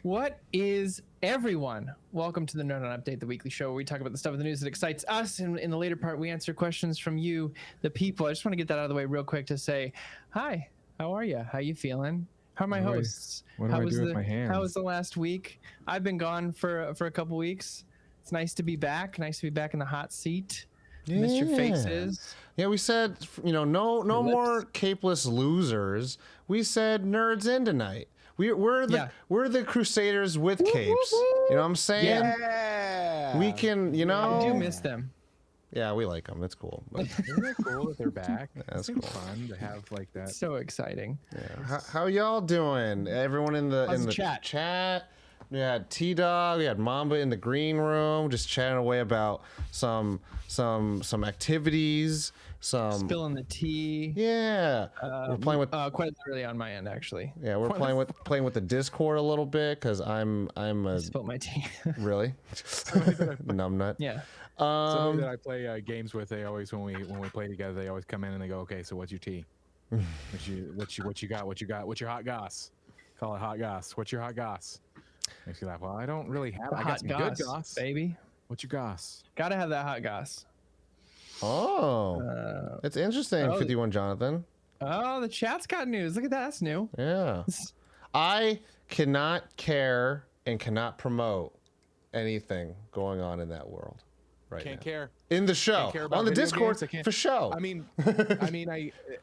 What is everyone? Welcome to the Nerd On Update, the weekly show where we talk about the stuff in the news that excites us. And in the later part, we answer questions from you, the people. I just want to get that out of the way real quick to say, hi, how are you? How you feeling? How are my hosts? What do I do with my hands? How was the last week? I've been gone for a couple weeks. It's nice to be back. Nice to be back in the hot seat. Yeah. Missed your faces. Yeah, we said, no more capeless losers. We said nerds in tonight. We're the Crusaders with capes. You know what I'm saying? Yeah. We can, I do miss them. Yeah, we like them. It's cool. But Isn't it cool that they're back? That's It's cool. fun to have like that. So exciting. yeah. How y'all doing? Everyone in the chat. We had T-Dog, we had Mamba in the green room, just chatting away about some activities, Spilling the tea. Yeah, we're playing with quite literally on my end, actually. Yeah, we're playing with the Discord a little bit because I'm a Spilled my tea. really numbnut. Yeah. Somebody that I play games with, they always when we play together, they always come in and they go, okay, so what's your tea? what you got? What's your hot goss? Call it hot goss. What's your hot goss? Makes you laugh. Well, I don't really have. I got some good goss, baby. What's your goss? Gotta have that hot goss. Oh, it's interesting. 51 Jonathan. Oh, the chat's got news. Look at that. That's new. Yeah. I cannot care and cannot promote anything going on in that world right Can't now. care. In the show. Care about On the video Discord games, for show. I mean,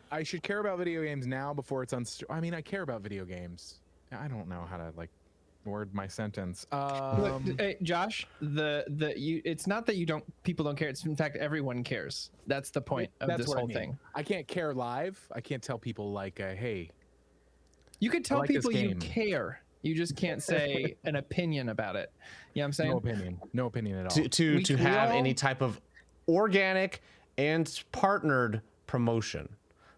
I should care about video games now before it's I care about video games. I don't know how to word my sentence. Look, hey, Josh, it's not that people don't care. It's in fact everyone cares. That's the point of this whole thing. I can't care live. I can't tell people hey. You could tell like this people you game. care. You just can't say an opinion about it. You know what I'm saying? No opinion at all. To have any type of organic and partnered promotion.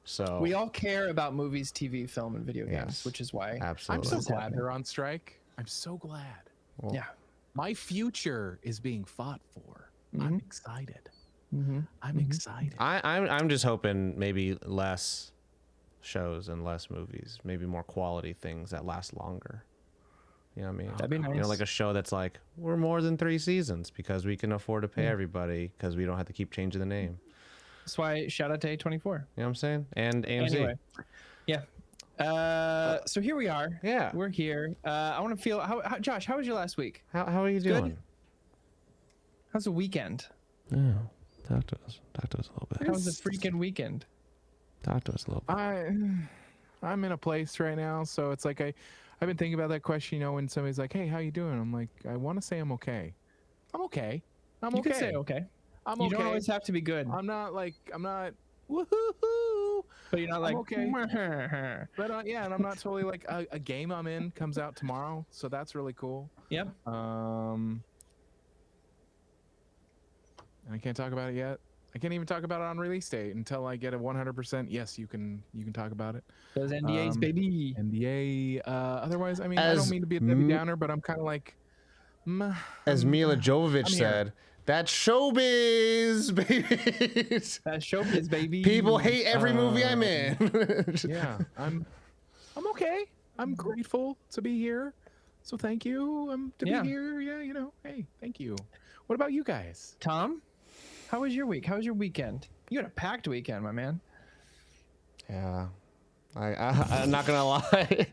So we all care about movies, TV, film, and video games, which is why absolutely. I'm so glad they're on strike. I'm so glad. Well, yeah. My future is being fought for. Mm-hmm. I'm excited. Mm-hmm. I'm excited. I'm just hoping maybe less shows and less movies, maybe more quality things that last longer. You know what I mean? That'd be nice. Like a show that's like, we're more than 3 seasons because we can afford to pay everybody because we don't have to keep changing the name. That's why shout out to A24. You know what I'm saying? And AMC. Anyway, yeah. So here we are. Yeah. We're here. I want to feel how Josh, how was your last week? How are you doing? Good? How's the weekend? Yeah. Talk to us a little bit. How was the freaking weekend? Talk to us a little bit. I'm in a place right now, so it's like I've been thinking about that question, when somebody's like, hey, how you doing? I'm like, I want to say I'm okay. I'm okay. You can say okay. I'm you okay. don't always have to be good. I'm not woohoo. But you're not like, I'm okay. But yeah, and I'm not totally like a game I'm in comes out tomorrow, so that's really cool. Yep. And I can't talk about it yet. I can't even talk about it on release date until I get a 100%. Yes, you can talk about it. Those NDAs, baby. NDA. Otherwise, I don't mean to be a Debbie Downer, but I'm kind of like. As Mila Jovovich said, that's showbiz, baby. That's showbiz, baby. People hate every movie I'm in. Yeah, I'm okay. I'm grateful to be here. So thank you. To be here. Yeah, hey, thank you. What about you guys? Tom, how was your week? How was your weekend? You had a packed weekend, my man. Yeah. I'm not gonna lie.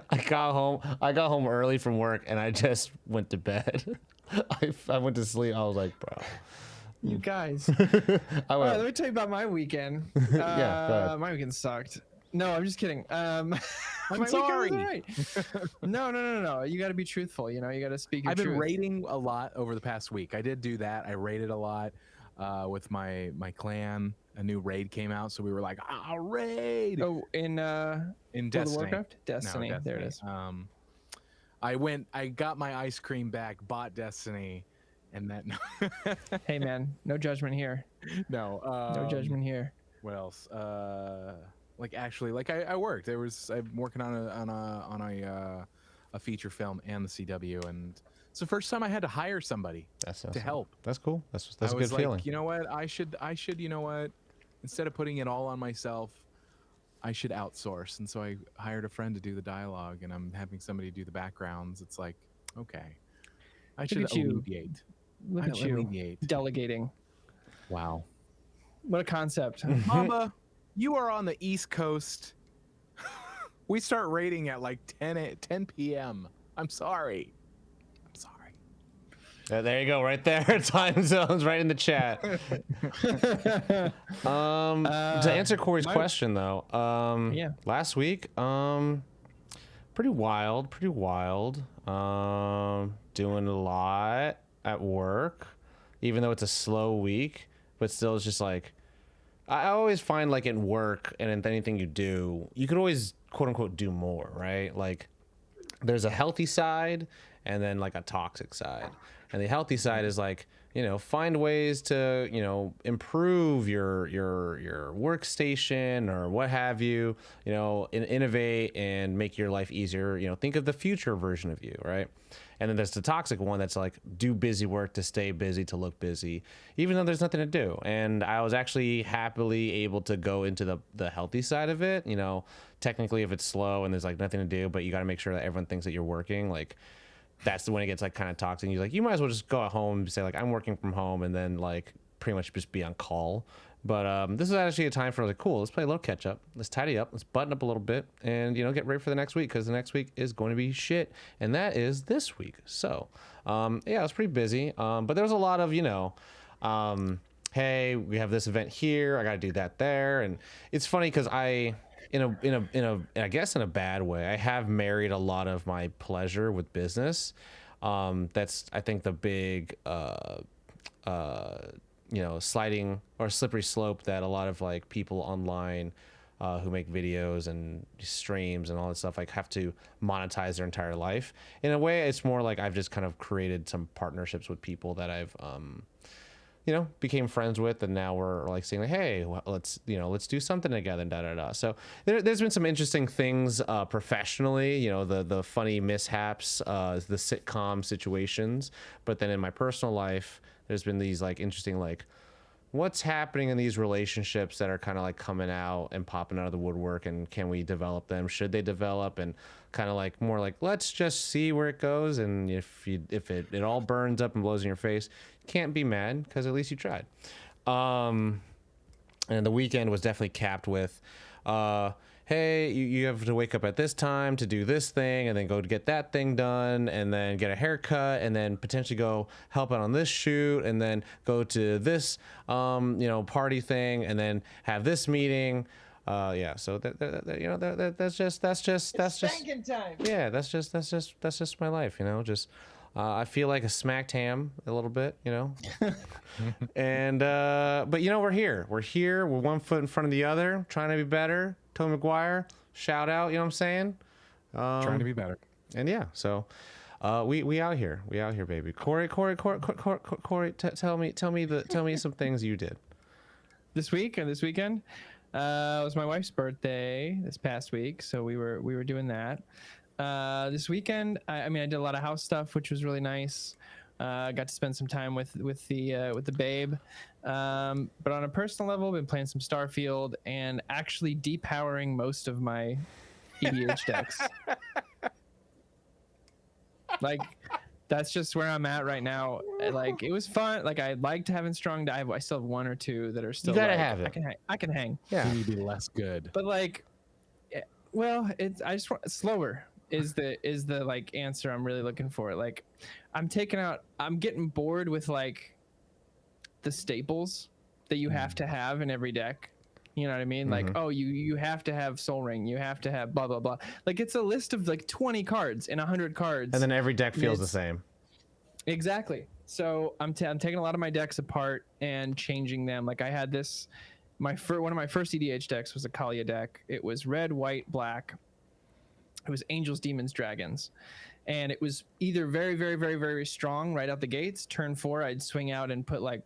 I got home early from work and I just went to bed. I went to sleep. I was like, bro. You guys. All right, let me tell you about my weekend. Yeah, go ahead. My weekend sucked. No, I'm just kidding. I'm my sorry. Weekend was all right. No. You got to be truthful. You got to speak your truth. I've been raiding a lot over the past week. I did do that. I raided a lot with my clan. A new raid came out, so we were like, "I'll raid." Oh, in Destiny. Warcraft? Destiny. No, Destiny. There it is. I got my ice cream back, bought Destiny, and that. Hey man, no judgment here. No. No judgment here. What else? I worked. I'm working on a feature film and the CW, and it's the first time I had to hire somebody to help. That's cool. That's a good like, feeling. You know what? I should. You know what? Instead of putting it all on myself, I should outsource, and so I hired a friend to do the dialogue, and I'm having somebody do the backgrounds. It's like, okay, I should at you. alleviate. Look at you Alleviate. delegating. Wow. What a concept. Mama, you are on the East Coast. We start rating at like 10 p.m. I'm sorry. I'm sorry. There you go, right there. Time zones right in the chat. To answer Corey's question though, Yeah. last week, pretty wild. Doing a lot at work, even though it's a slow week, but still it's just like, I always find like in work and in anything you do, you could always quote unquote do more, right? Like there's a healthy side and then like a toxic side. And the healthy side is like, you know, find ways to, you know, improve your workstation or what have you, you know, innovate and make your life easier. You know, think of the future version of you, right? And then there's the toxic one that's like do busy work to stay busy, to look busy, even though there's nothing to do. And I was actually happily able to go into the healthy side of it. You know, technically if it's slow and there's like nothing to do, but you got to make sure that everyone thinks that you're working, like that's when it gets like kind of toxic. You're like, you might as well just go at home and say like, I'm working from home, and then like pretty much just be on call. But this is actually a time for like, cool, let's play a little catch up. Let's tidy up. Let's button up a little bit and, you know, get ready for the next week, because the next week is going to be shit. And that is this week. So, yeah, it was pretty busy. But there was a lot of, you know, hey, we have this event here. I got to do that there. And it's funny because I guess in a bad way, I have married a lot of my pleasure with business. That's, I think, the big, you know, sliding or slippery slope that a lot of like people online who make videos and streams and all that stuff like have to monetize their entire life. In a way, it's more like I've just kind of created some partnerships with people that I've you know, became friends with, and now we're like saying like, hey, well, let's do something together, and da da da. So there's been some interesting things professionally, you know, the funny mishaps, the sitcom situations, but then in my personal life, there's been these like interesting like, what's happening in these relationships that are kind of like coming out and popping out of the woodwork, and can we develop them? Should they develop? And kind of like more like, let's just see where it goes, and if it all burns up and blows in your face, you can't be mad because at least you tried. And the weekend was definitely capped with hey, you have to wake up at this time to do this thing, and then go to get that thing done, and then get a haircut, and then potentially go help out on this shoot, and then go to this you know, party thing, and then have this meeting. Yeah, so you know, that's just time. yeah, that's just my life, you know. Just I feel like a smacked ham a little bit, you know. And but you know, we're here, we're one foot in front of the other, trying to be better. Tony McGuire, shout out, you know what I'm saying? Trying to be better. And yeah, so we out here, baby. Corey, tell me some things you did This week or this weekend? It was my wife's birthday this past week, so we were doing that. This weekend, I mean, I did a lot of house stuff, which was really nice. Got to spend some time with the babe. But on a personal level, been playing some Starfield and actually depowering most of my EDH decks. Like, that's just where I'm at right now. Like, it was fun. Like, I liked having strong dive. I still have one or two that are still. You gotta like, have it. I can hang. Yeah. You need to be less good. But like, well, I just want slower is the like answer I'm really looking for. Like, I'm getting bored with like the staples that you have to have in every deck. You know what I mean? Like, oh, you have to have Soul Ring, you have to have blah blah blah. Like, it's a list of like 20 cards and 100 cards, and then every deck feels the same. Exactly. So I'm taking a lot of my decks apart and changing them. Like, I had this, one of my first EDH decks was a Kalia deck. It was red, white, black. It was Angels, Demons, Dragons. And it was either very, very, very, very strong right out the gates. Turn 4, I'd swing out and put like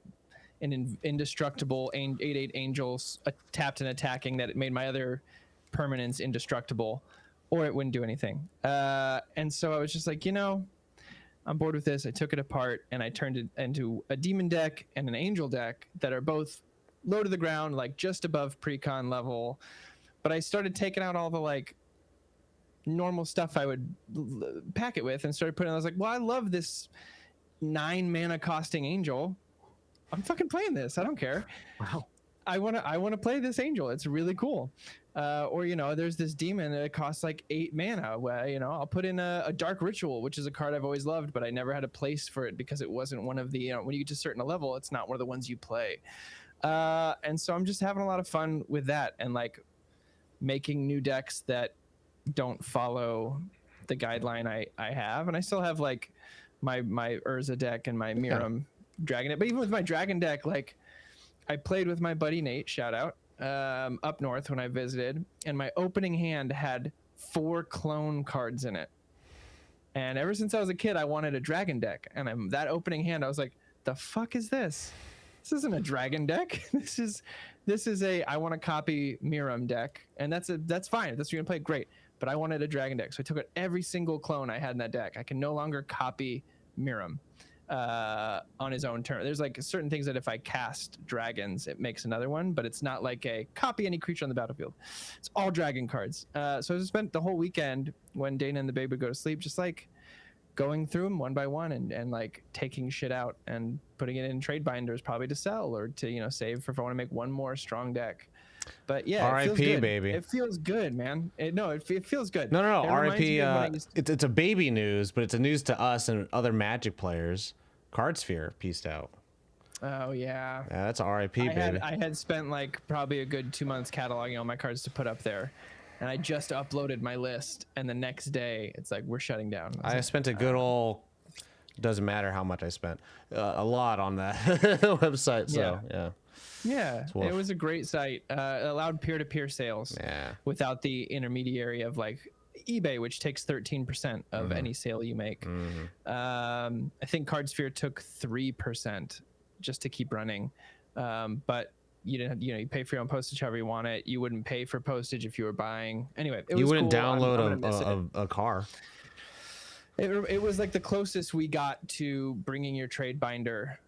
an indestructible 8/8 Angels tapped and attacking that it made my other permanents indestructible, or it wouldn't do anything. And so I was just like, you know, I'm bored with this. I took it apart and I turned it into a demon deck and an angel deck that are both low to the ground, like just above precon level. but I started taking out all the like normal stuff I would pack it with and started putting. I was like, well, I love this 9 mana costing angel. I'm fucking playing this. I don't care. Wow. I want to play this angel. It's really cool. Or there's this demon that costs like 8 mana. Where I'll put in a dark ritual, which is a card I've always loved, but I never had a place for it because it wasn't one of the when you get to a certain level, it's not one of the ones you play. And so I'm just having a lot of fun with that and like making new decks that don't follow the guideline I have, and I still have like my Urza deck and my Miram dragon deck. But even with my dragon deck, like I played with my buddy Nate, shout out, up north when I visited, and my opening hand had 4 clone cards in it. And ever since I was a kid, I wanted a dragon deck. And that opening hand, I was like, the fuck is this? This isn't a dragon deck. This is a I want to copy Miram deck, and that's fine. If that's what you're gonna play, great. But I wanted a dragon deck, so I took out every single clone I had in that deck. I can no longer copy Miram on his own turn. There's like certain things that if I cast dragons, it makes another one, but it's not like a copy any creature on the battlefield. It's all dragon cards. So I spent the whole weekend when Dana and the baby would go to sleep, just like going through them one by one and like taking shit out and putting it in trade binders, probably to sell or to save for if I want to make one more strong deck. But yeah, R.I.P. baby. It feels good, man. It feels good. No. It reminds R.I.P. me of when I used to- It's a baby news, but it's a news to us and other Magic players. Cardsphere pieced out. Oh yeah. Yeah, that's R.I.P. baby. I had spent like probably a good 2 months cataloging all my cards to put up there, and I just uploaded my list, and the next day it's like we're shutting down. I spent a good old. Doesn't matter how much I spent. A lot on that website. So yeah. Yeah, it was a great site. It allowed peer-to-peer sales without the intermediary of like eBay, which takes 13% of any sale you make. I think Cardsphere took 3% just to keep running, but you didn't. You pay for your own postage however you want it. You wouldn't pay for postage if you were buying. Anyway, it was wouldn't cool. download a car. It was like the closest we got to bringing your trade binder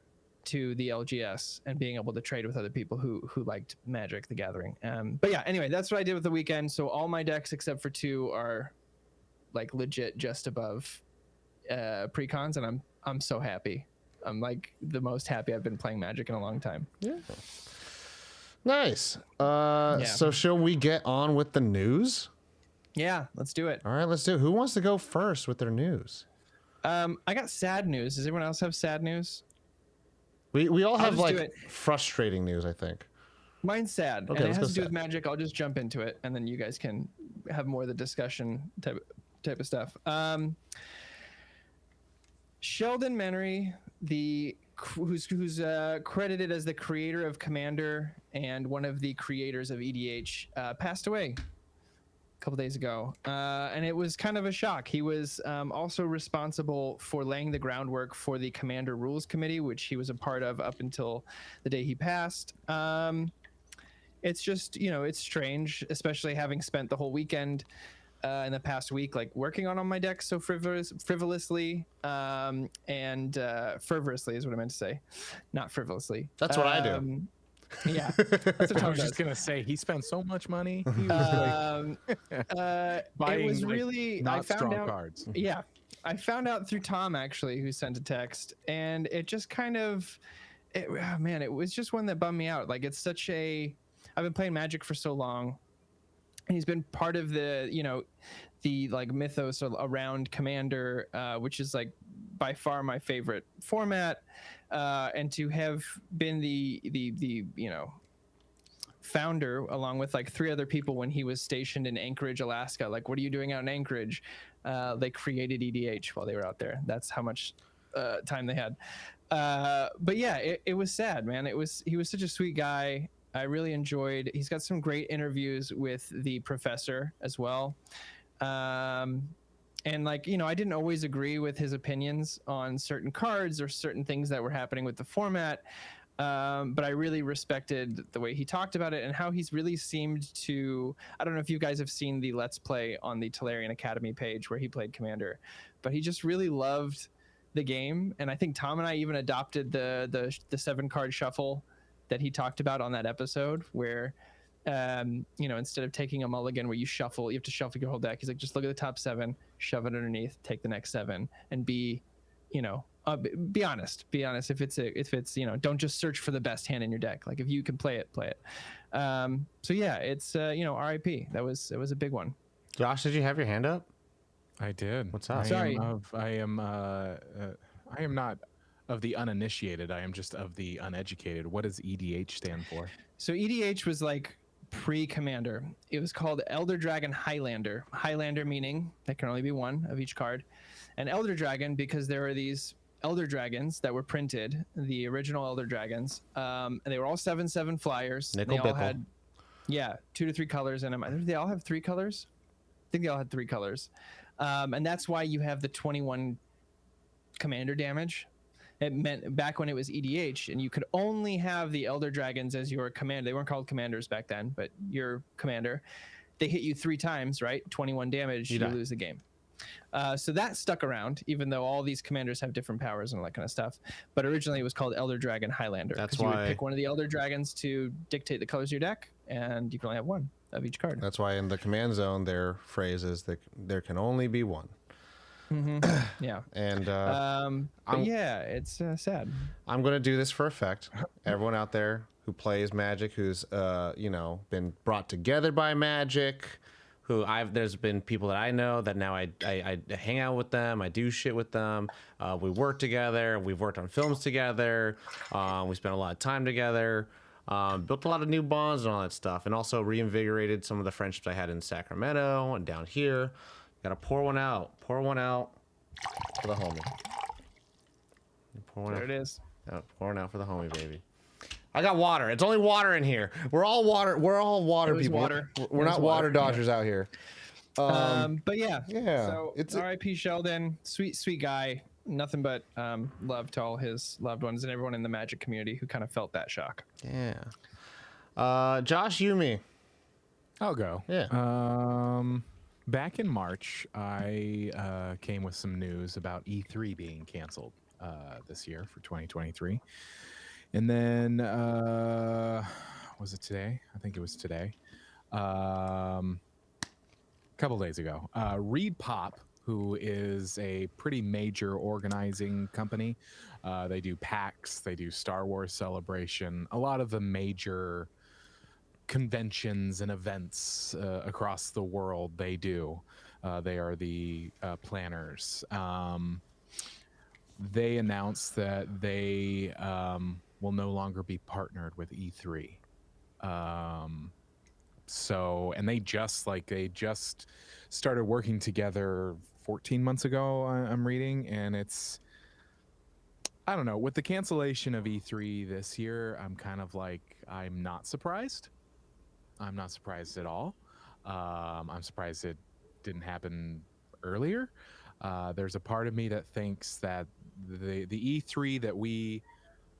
to the LGS and being able to trade with other people who liked Magic the Gathering. But yeah, anyway, that's what I did with the weekend. So all my decks except for 2 are like legit just above precons, and I'm so happy. I'm like the most happy I've been playing Magic in a long time. Yeah. Nice. So shall we get on with the news? Yeah, let's do it. All right, let's do it. Who wants to go first with their news? I got sad news. Does everyone else have sad news? We all have just do like frustrating news, I think. Mine's sad, Okay, and it let's go has to do with sad. Magic. I'll just jump into it, and then you guys can have more of the discussion type of stuff. Sheldon Menery, who's credited as the creator of Commander and one of the creators of EDH, passed away a couple days ago, and it was kind of a shock. He was also responsible for laying the groundwork for the Commander Rules Committee, which he was a part of up until the day he passed. It's just, it's strange, especially having spent the whole weekend in the past week, like working on my decks so frivolously, and fervorously is what I meant to say, not frivolously. That's what I do. Yeah, that's what I was just gonna say he spent so much money. He was buying it was really not I found strong out. cards. Yeah, I found out through Tom actually, who sent a text, and it just kind of, it was just one that bummed me out. Like it's I've been playing Magic for so long, and he's been part of the the like mythos around Commander, which is like by far my favorite format. And to have been the founder along with like 3 other people when he was stationed in Anchorage, Alaska. Like, what are you doing out in Anchorage? They created EDH while they were out there. That's how much time they had. But yeah, it was sad, man. He was such a sweet guy. I really enjoyed. He's got some great interviews with the professor as well. And like, I didn't always agree with his opinions on certain cards or certain things that were happening with the format. But I really respected the way he talked about it and how he's really seemed to, I don't know if you guys have seen the Let's Play on the Tolarian Academy page where he played Commander, but he just really loved the game. And I think Tom and I even adopted the 7-card shuffle that he talked about on that episode, where Instead of taking a mulligan where you have to shuffle your whole deck. He's like, just look at the top 7, shove it underneath, take the next 7, and be honest. Be honest. If it's don't just search for the best hand in your deck. Like if you can play it, play it. So yeah, it's RIP. It was a big one. Josh, did you have your hand up? I did. What's up? Sorry. I am not of the uninitiated. I am just of the uneducated. What does EDH stand for? So EDH was like pre-commander. It was called Elder Dragon Highlander. Highlander meaning there can only be one of each card, and Elder Dragon because there are these Elder Dragons that were printed, the original Elder Dragons, and they were all 7/7 flyers. Nickel They all bickle. had 2 to 3 colors in them. I think they all have 3 colors. I think they all had 3 colors, and that's why you have the 21 commander damage. It meant back when it was EDH and you could only have the Elder Dragons as your commander. They weren't called commanders back then, but your commander. They hit you 3 times, right? 21 damage, you lose the game. So that stuck around, even though all these commanders have different powers and all that kind of stuff. But originally it was called Elder Dragon Highlander. That's you why would pick one of the Elder Dragons to dictate the colors of your deck, and you can only have one of each card. That's why in the command zone, their phrase is that there can only be one. Yeah. And but yeah, it's sad. I'm going to do this for effect. Everyone out there who plays Magic, who's been brought together by Magic, there's been people that I know that now I hang out with them, I do shit with them. We work together. We've worked on films together. We spent a lot of time together. Built a lot of new bonds and all that stuff, and also reinvigorated some of the friendships I had in Sacramento and down here. Gotta pour one out. Pour one out for the homie. There it is. Pouring out for the homie, baby. I got water. It's only water in here. We're all water. We're all water people. We're not water dodgers out here. But yeah. So it's R.I.P. Sheldon. Sweet guy. Nothing but love to all his loved ones and everyone in the Magic community who kind of felt that shock. Yeah. Josh, you, me. I'll go. Yeah. Back in March, I came with some news about E3 being canceled this year for 2023. And then, was it today? I think it was today. A couple days ago. Reed Pop, who is a pretty major organizing company. They do PAX, they do Star Wars Celebration, a lot of the major conventions and events across the world they do. They are the planners. They announced that they will no longer be partnered with E3. And they just started working together 14 months ago, I'm reading, and I don't know, with the cancellation of E3 this year, I'm kind of like, I'm not surprised. I'm not surprised at all. I'm surprised it didn't happen earlier. There's a part of me that thinks that the E3 that we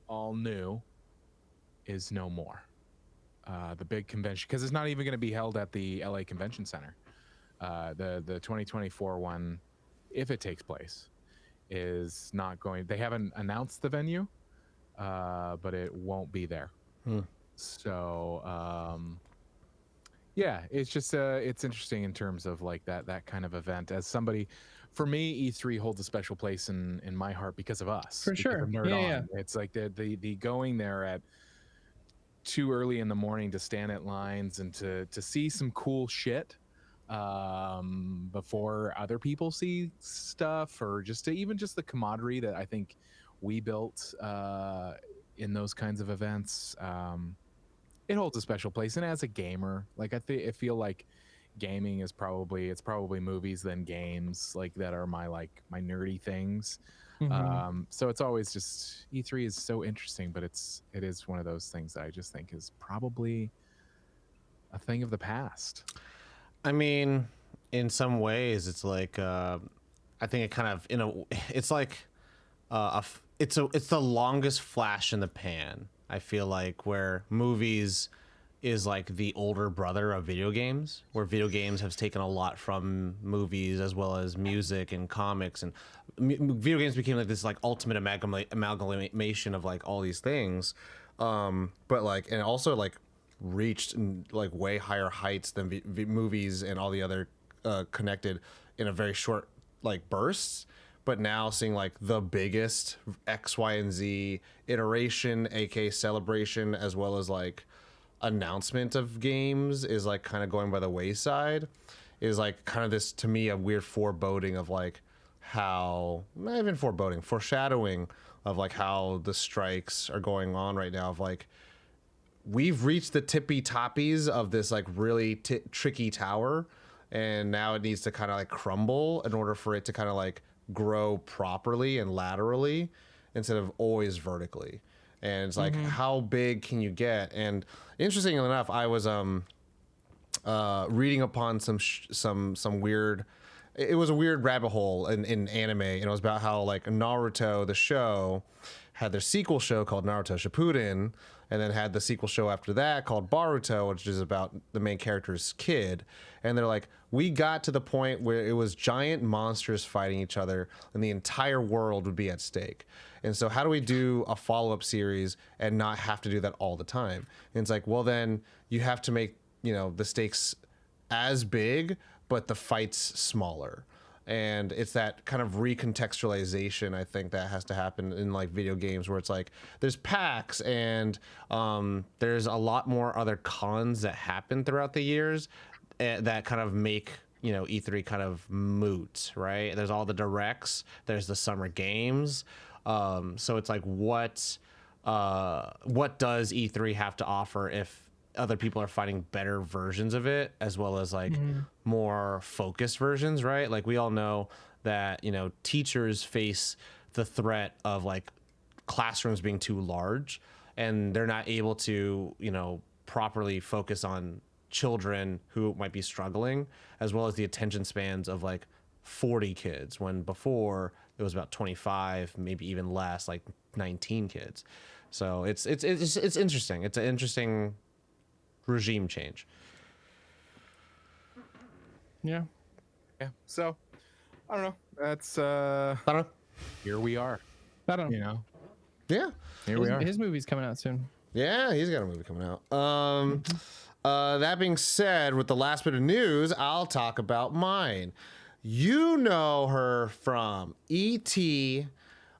all knew is no more. The big convention, because it's not even going to be held at the LA Convention Center. The 2024 one, if it takes place, is not going. They haven't announced the venue, but it won't be there. So yeah, it's just it's interesting in terms of like that kind of event. As somebody, for me, E3 holds a special place in my heart because of us. For sure. Yeah. It's like the going there at too early in the morning to stand at lines and to see some cool shit before other people see stuff, or even just the camaraderie that I think we built in those kinds of events. It holds a special place. And as a gamer, like I feel like gaming is probably movies then games, like that are my nerdy things. So it's always just, E3 is so interesting, but it is one of those things that I just think is probably a thing of the past. I mean, in some ways, it's like I think it kind of it's like it's the longest flash in the pan. I feel like where movies is like the older brother of video games, where video games have taken a lot from movies as well as music and comics, and video games became like this like ultimate amalgamation of like all these things. But like, and also like reached like way higher heights than movies and all the other connected in a very short like bursts. But now seeing like the biggest X, Y, and Z iteration, aka celebration, as well as like announcement of games is like kind of going by the wayside, is like kind of this to me a weird foreboding of like how, not even foreboding, foreshadowing of like how the strikes are going on right now, of like we've reached the tippy toppies of this like really tricky tower, and now it needs to kind of like crumble in order for it to kind of like grow properly and laterally instead of always vertically. And it's like, how big can you get? And interestingly enough, I was reading upon some weird, it was a weird rabbit hole in anime, and it was about how like Naruto the show had their sequel show called Naruto Shippuden, and then had the sequel show after that called Boruto, which is about the main character's kid. And they're like, we got to the point where it was giant monsters fighting each other and the entire world would be at stake. And so how do we do a follow-up series and not have to do that all the time? And it's like, well, then you have to make, you know, the stakes as big, but the fights smaller. And it's that kind of recontextualization, I think, that has to happen in like video games, where it's like there's packs and there's a lot more other cons that happen throughout the years that kind of make, you know, E3 kind of moot, right? There's all the directs, there's the summer games. So it's like, what does E3 have to offer if other people are finding better versions of it, as well as like more focused versions, right? Like we all know that, you know, teachers face the threat of like classrooms being too large, and they're not able to, you know, properly focus on children who might be struggling, as well as the attention spans of like 40 kids, when before it was about 25, maybe even less, like 19 kids. So it's interesting. It's an interesting regime change. Yeah. So I don't know. That's I don't know. here we are. I don't know. You know. Yeah. Here we are. His movie's coming out soon. Yeah, he's got a movie coming out. That being said, with the last bit of news, I'll talk about mine. You know her from E.T.,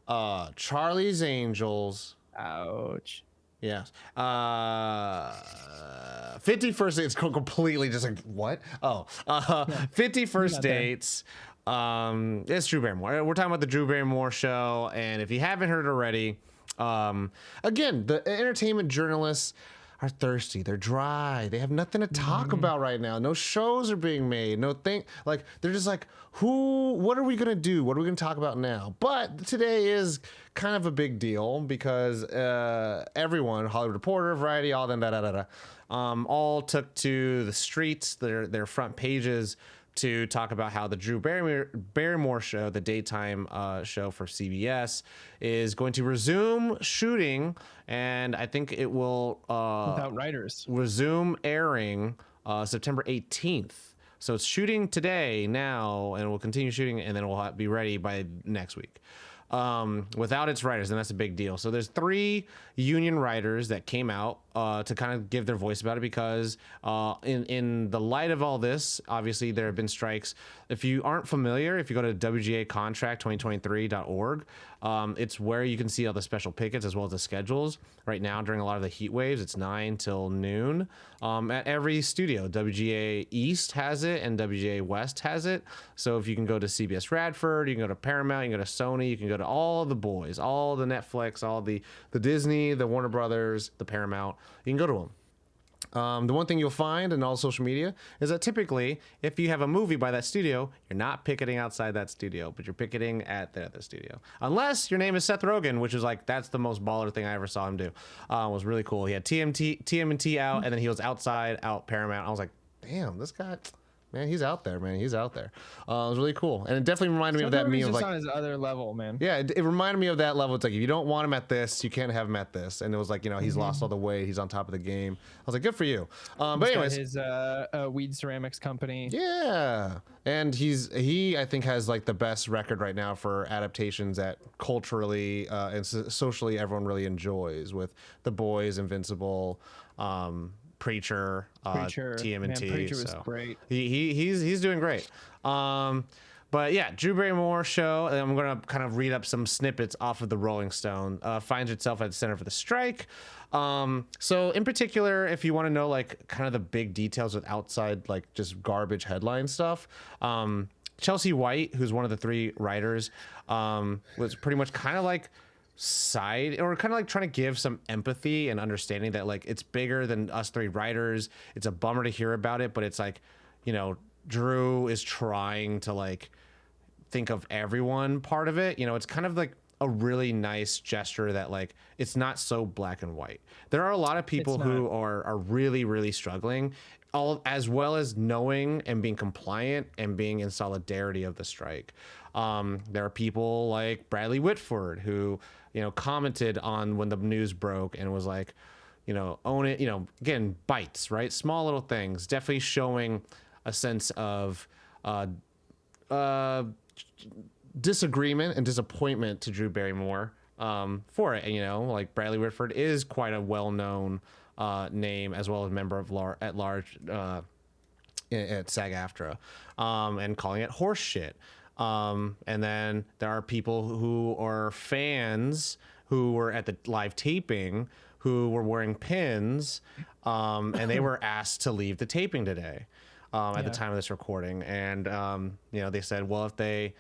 Charlie's Angels. Ouch. Yes. 51st Dates, completely just like, what? Oh, 51st Dates. It's Drew Barrymore. We're talking about the Drew Barrymore show. And if you haven't heard already, again, the entertainment journalists are thirsty. They're dry. They have nothing to talk about right now. No shows are being made. Like, they're just like, what are we going to do? What are we going to talk about now? But today is kind of a big deal because everyone, Hollywood Reporter, Variety, all them, all took to the streets, their front pages, to talk about how the Drew Barrymore show, the daytime show for CBS, is going to resume shooting, and I think it will Without writers. resume airing September 18th. So it's shooting today now, and we'll continue shooting, and then we'll be ready by next week. Without its writers, and that's a big deal. So there's 3 union writers that came out to kind of give their voice about it, because in the light of all this, obviously there have been strikes. If you aren't familiar, if you go to WGAcontract2023.org, it's where you can see all the special pickets as well as the schedules. Right now, during a lot of the heat waves, it's 9 till noon at every studio. WGA East has it and WGA West has it. So if you can go to CBS Radford, you can go to Paramount, you can go to Sony, you can go to all the boys, all the Netflix, all the Disney, the Warner Brothers, the Paramount. You can go to them. The one thing you'll find in all social media is that typically, if you have a movie by that studio, you're not picketing outside that studio, but you're picketing at the other studio. Unless your name is Seth Rogen, which is like, that's the most baller thing I ever saw him do. It was really cool. He had TMNT out, and then he was out Paramount. I was like, damn, this guy... Man, he's out there, man. He's out there. It was really cool. And it definitely reminded me of that meme of like... on his other level, man. Yeah, it reminded me of that level. It's like, if you don't want him at this, you can't have him at this. And it was like, you know, he's lost all the weight. He's on top of the game. I was like, good for you. But anyways... His weed ceramics company. Yeah. And he, I think, has like the best record right now for adaptations that culturally and socially everyone really enjoys, with The Boys, Invincible, Preacher, Preacher, man, TMNT. Preacher was So great. he's doing great. But yeah, Drew Barrymore show, and I'm going to kind of read up some snippets off of the Rolling Stone, finds itself at the center for the strike. So in particular, if you want to know like kind of the big details with outside like just garbage headline stuff, Chelsea White, who's one of the 3 writers, was pretty much kind of like side or kind of like trying to give some empathy and understanding that like it's bigger than us 3 writers. It's a bummer to hear about it, but it's like, you know, Drew is trying to like think of everyone part of it. You know, it's kind of like a really nice gesture that like it's not so black and white. There are a lot of people who are really, really struggling, all as well as knowing and being compliant and being in solidarity of the strike. There are people like Bradley Whitford who, you know, commented on when the news broke and was like, you know, own it, you know, again, bites, right? Small little things, definitely showing a sense of disagreement and disappointment to Drew Barrymore for it. And, you know, like Bradley Whitford is quite a well-known name as well as member of at large at SAG-AFTRA, and calling it horse shit. And then there are people who are fans who were at the live taping who were wearing pins, and they were asked to leave the taping today at the time of this recording. And, you know, they said, well, if they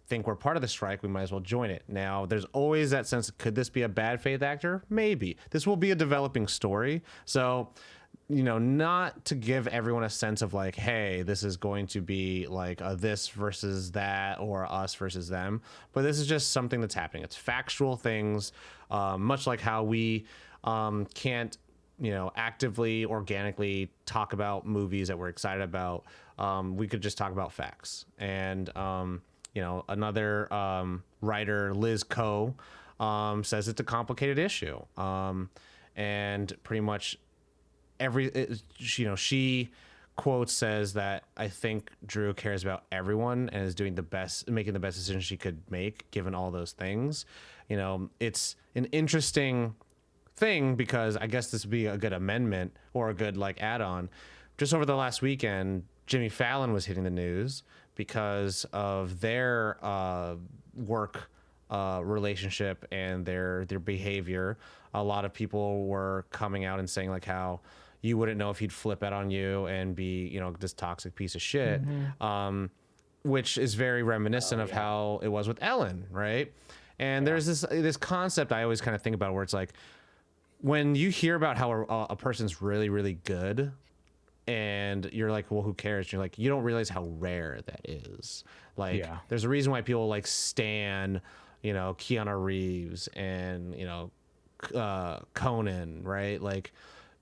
think we're part of the strike, we might as well join it. Now, there's always that sense, could this be a bad faith actor? Maybe. This will be a developing story. So, you know, not to give everyone a sense of like, hey, this is going to be like a this versus that or us versus them. But this is just something that's happening. It's factual things, much like how we can't, you know, actively, organically talk about movies that we're excited about. We could just talk about facts. And, you know, another writer, Liz Coe, says it's a complicated issue. And pretty much you know, she quote says that I think Drew cares about everyone and is doing the best, making the best decision she could make given all those things. You know, it's an interesting thing because I guess this would be a good amendment or a good like add-on. Just over the last weekend, Jimmy Fallon was hitting the news because of their work relationship and their behavior. A lot of people were coming out and saying like how you wouldn't know if he'd flip out on you and be, you know, this toxic piece of shit, which is very reminiscent of how it was with Ellen, right? And there's this concept I always kind of think about where it's like, when you hear about how a person's really, really good and you're like, well, who cares? And you're like, you don't realize how rare that is. Like, there's a reason why people like stan, you know, Keanu Reeves and, you know, Conan, right? Like,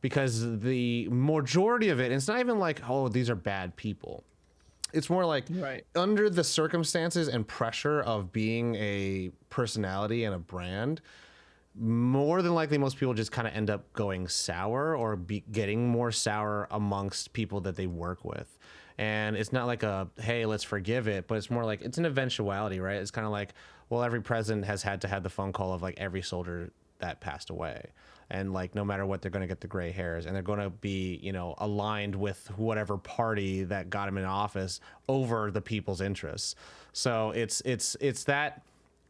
because the majority of it, it's not even like, oh, these are bad people. It's more like under the circumstances and pressure of being a personality and a brand, more than likely most people just kind of end up going sour or getting more sour amongst people that they work with. And it's not like a, hey, let's forgive it, but it's more like it's an eventuality, right? It's kind of like, well, every president has had to have the phone call of like every soldier that passed away. And like, no matter what, they're going to get the gray hairs and they're going to be, you know, aligned with whatever party that got him in office over the people's interests. So it's that,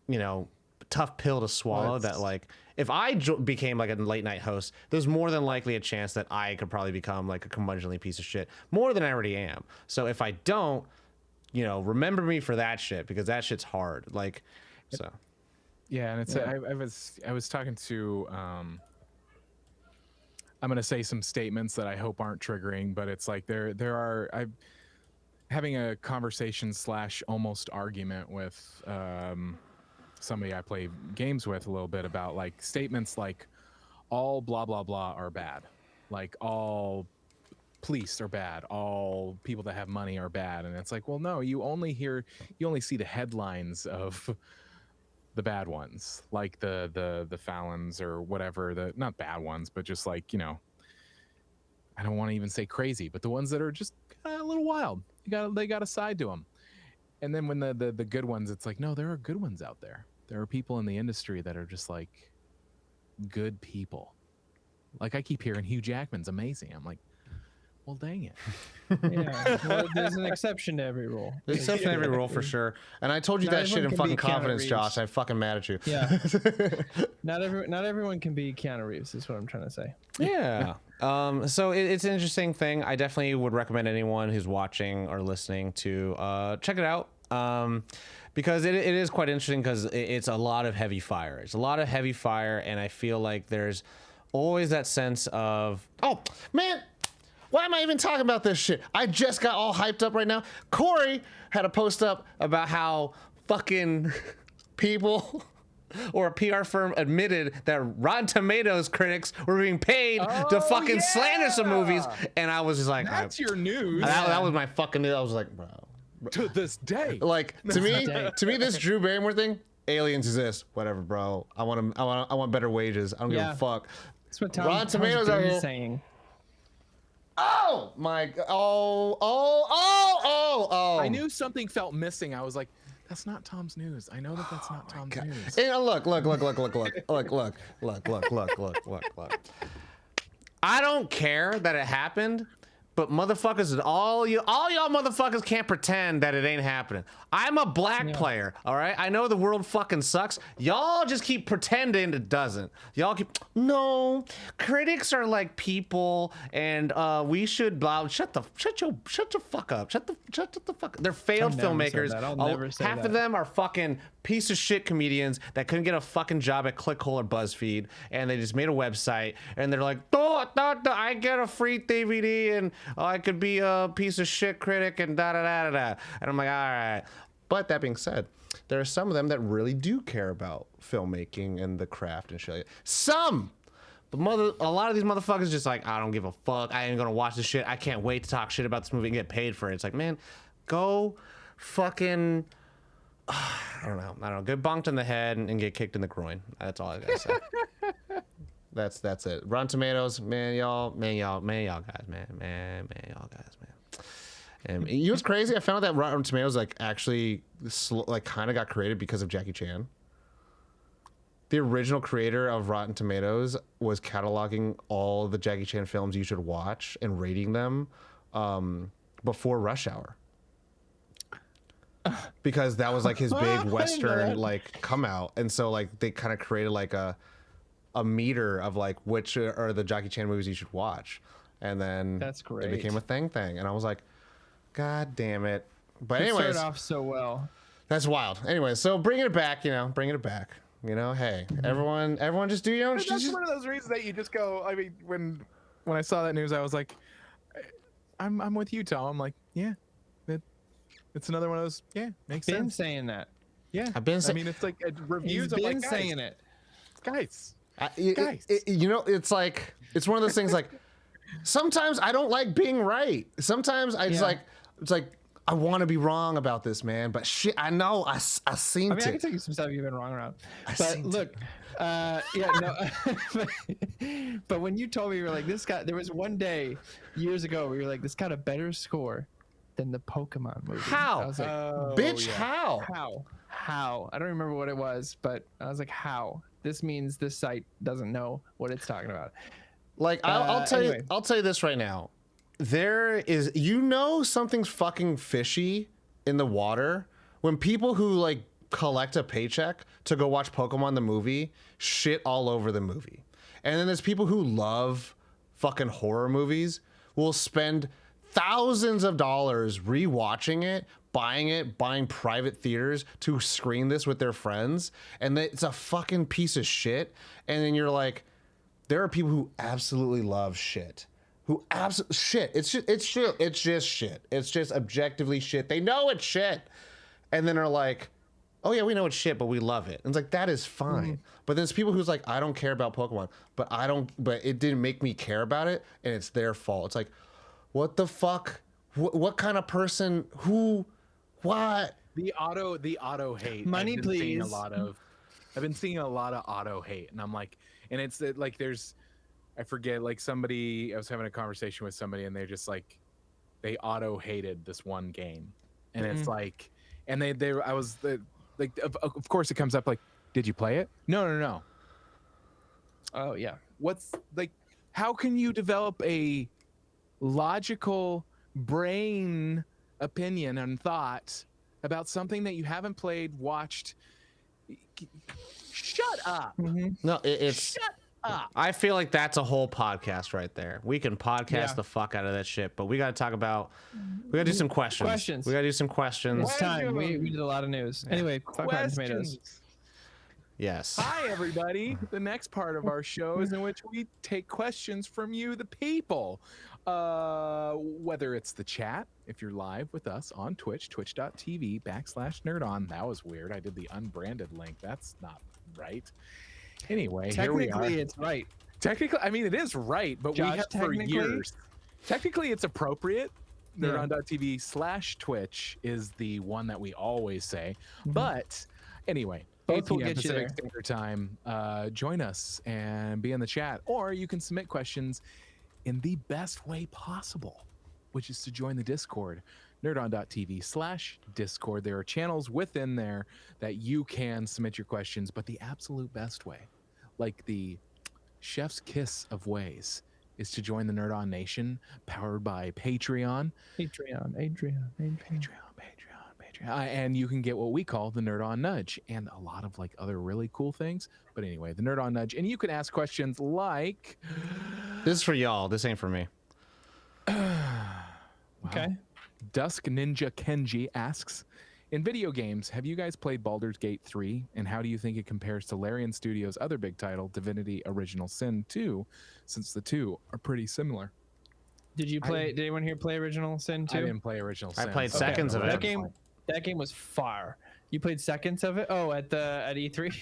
you know, tough pill to swallow that like, if I became like a late night host, there's more than likely a chance that I could probably become like a curmudgeonly piece of shit more than I already am. So if I don't, you know, remember me for that shit because that shit's hard. Like, so. Yeah. And it's, I was talking to, I'm going to say some statements that I hope aren't triggering, but it's like I'm having a conversation / almost argument with somebody I play games with a little bit about like statements like all blah, blah, blah are bad. Like all police are bad. All people that have money are bad. And it's like, well, no, you only see the headlines of the bad ones, like the Fallons or whatever, not bad ones, but just like, you know, I don't want to even say crazy, but the ones that are just a little wild, they got a side to them. And then when the good ones, it's like, no, there are good ones out there. There are people in the industry that are just like good people. Like I keep hearing Hugh Jackman's amazing. I'm like, well, dang it. Yeah, well, there's an exception to every rule. There's exception to every rule for sure. And I told you Not that shit everyone in can be fucking Keanu confidence, Reeves. Josh. I'm fucking mad at you. Yeah. Not everyone can be Keanu Reeves. Is what I'm trying to say. Yeah. So it's an interesting thing. I definitely would recommend anyone who's watching or listening to check it out. Because it is quite interesting because it's a lot of heavy fire. It's a lot of heavy fire, and I feel like there's always that sense of, oh, man, why am I even talking about this shit? I just got all hyped up right now. Corey had a post up about how fucking people or a PR firm admitted that Rotten Tomatoes critics were being paid to fucking slander some movies, and I was just like, That's your news. that was my fucking news. I was like, bro. To this day. Like to me, this Drew Barrymore thing, aliens exist. Whatever, bro. I want better wages. I don't give a fuck. That's what Rotten Tomatoes are saying. Oh my! Oh! I knew something felt missing. I was like, that's not Tom's news. I know that that's not Tom's news. And look. I don't care that it happened. But motherfuckers, all y'all motherfuckers can't pretend that it ain't happening. I'm a black player, all right? I know the world fucking sucks. Y'all just keep pretending it doesn't. Y'all keep, no, critics are like people, and we should blah. Shut the fuck up. Shut the fuck up. They're failed filmmakers. I'll never say half that. of them are fucking piece of shit comedians that couldn't get a fucking job at Clickhole or BuzzFeed, and they just made a website, and they're like, I get a free DVD, and I could be a piece of shit critic, and da. And I'm like, all right. But that being said, there are some of them that really do care about filmmaking and the craft and shit. Some. But a lot of these motherfuckers just like, I don't give a fuck. I ain't gonna watch this shit. I can't wait to talk shit about this movie and get paid for it. It's like, man, go fucking... I don't know. Get bonked in the head and get kicked in the groin. That's all I gotta say. That's it. Rotten Tomatoes, man, y'all guys, man. And you know what's crazy? I found out that Rotten Tomatoes actually kind of got created because of Jackie Chan. The original creator of Rotten Tomatoes was cataloging all the Jackie Chan films you should watch and rating them before Rush Hour. Because that was like his big Western come out, and so they kind of created a meter of which are the Jackie Chan movies you should watch, and then that's great. It became a thing, and I was like, God damn it! But it anyways, started off so well. That's wild. Anyway, so bringing it back. Hey, everyone, just do your own. That's one of those reasons that you just go. I mean, when I saw that news, I was like, I'm with you, Tom. I'm like, yeah. It's another one of those. Yeah, makes sense. Been saying that. Yeah, I've been. I mean, it's like reviews. He's been saying it, guys. It's it's one of those things. Sometimes I don't like being right. Sometimes I just it's I want to be wrong about this, man. But shit, I know I seen it. I can tell you some stuff you've been wrong around. But look, but when you told me you were like, this guy, there was one day years ago where you were like, this got a better score than the Pokemon movie. How? I was like, bitch, how? How? I don't remember what it was, but I was like, how? This means this site doesn't know what it's talking about. I'll tell you this right now. There is, something's fucking fishy in the water when people who collect a paycheck to go watch Pokemon the movie shit all over the movie. And then there's people who love fucking horror movies will spend thousands of dollars rewatching it, buying private theaters to screen this with their friends, and it's a fucking piece of shit. And then you're like, there are people who absolutely love shit. Shit. It's just shit. It's just objectively shit. They know it's shit. And then are like, oh yeah, we know it's shit, but we love it. And it's like, that is fine. But there's people who's like, I don't care about Pokemon, but it didn't make me care about it, and it's their fault. It's like, what the fuck? What kind of person? Who? What? The auto hate. Money, please. I've been seeing a lot of auto hate, and I'm like, and it's like there's, I forget, I was having a conversation with somebody, and they're just like, they auto hated this one game, and it's like, and I was like, of course it comes up like, did you play it? No. Oh yeah. What's like, How can you develop a logical brain opinion and thought about something that you haven't played, watched? Shut up. No, it's. Shut up. I feel like that's a whole podcast right there. We can podcast Yeah. the fuck out of that shit, but we got to talk about. We got to do some questions. We got to do some questions. It's time. We did a lot of news. Anyway, fuck Rotten Tomatoes. Questions. Yes. Hi, everybody. The next part of our show is in which we take questions from you, the people. Whether it's the chat, if you're live with us on Twitch, twitch.tv/nerdon. That was weird. I did the unbranded link. That's not right. Anyway, here we are. Technically, it's right. Technically, I mean, it is right, but Josh, we have for technically? years. Technically, it's appropriate. Yeah. Nerdon.tv/Twitch is the one that we always say. But anyway, Both 8 will p.m. get you Pacific there. Standard Time. Join us and be in the chat, or you can submit questions in the best way possible, which is to join the Discord. Nerdon.tv/Discord. There are channels within there that you can submit your questions, but the absolute best way, like the chef's kiss of ways, is to join the Nerd On Nation, powered by Patreon. Patreon. And you can get what we call the Nerd On Nudge and a lot of like other really cool things. But anyway, the Nerd On Nudge, and you can ask questions like, This is for y'all. This ain't for me. Okay. Dusk Ninja Kenji asks, in video games, have you guys played Baldur's Gate 3? And how do you think it compares to Larian Studios' other big title, Divinity Original Sin 2, since the two are pretty similar? Did you play? Did anyone here play Original Sin 2? I didn't play Original Sin. played so seconds I of don't it. know. That game was fire. You played seconds of it? Oh, at E3.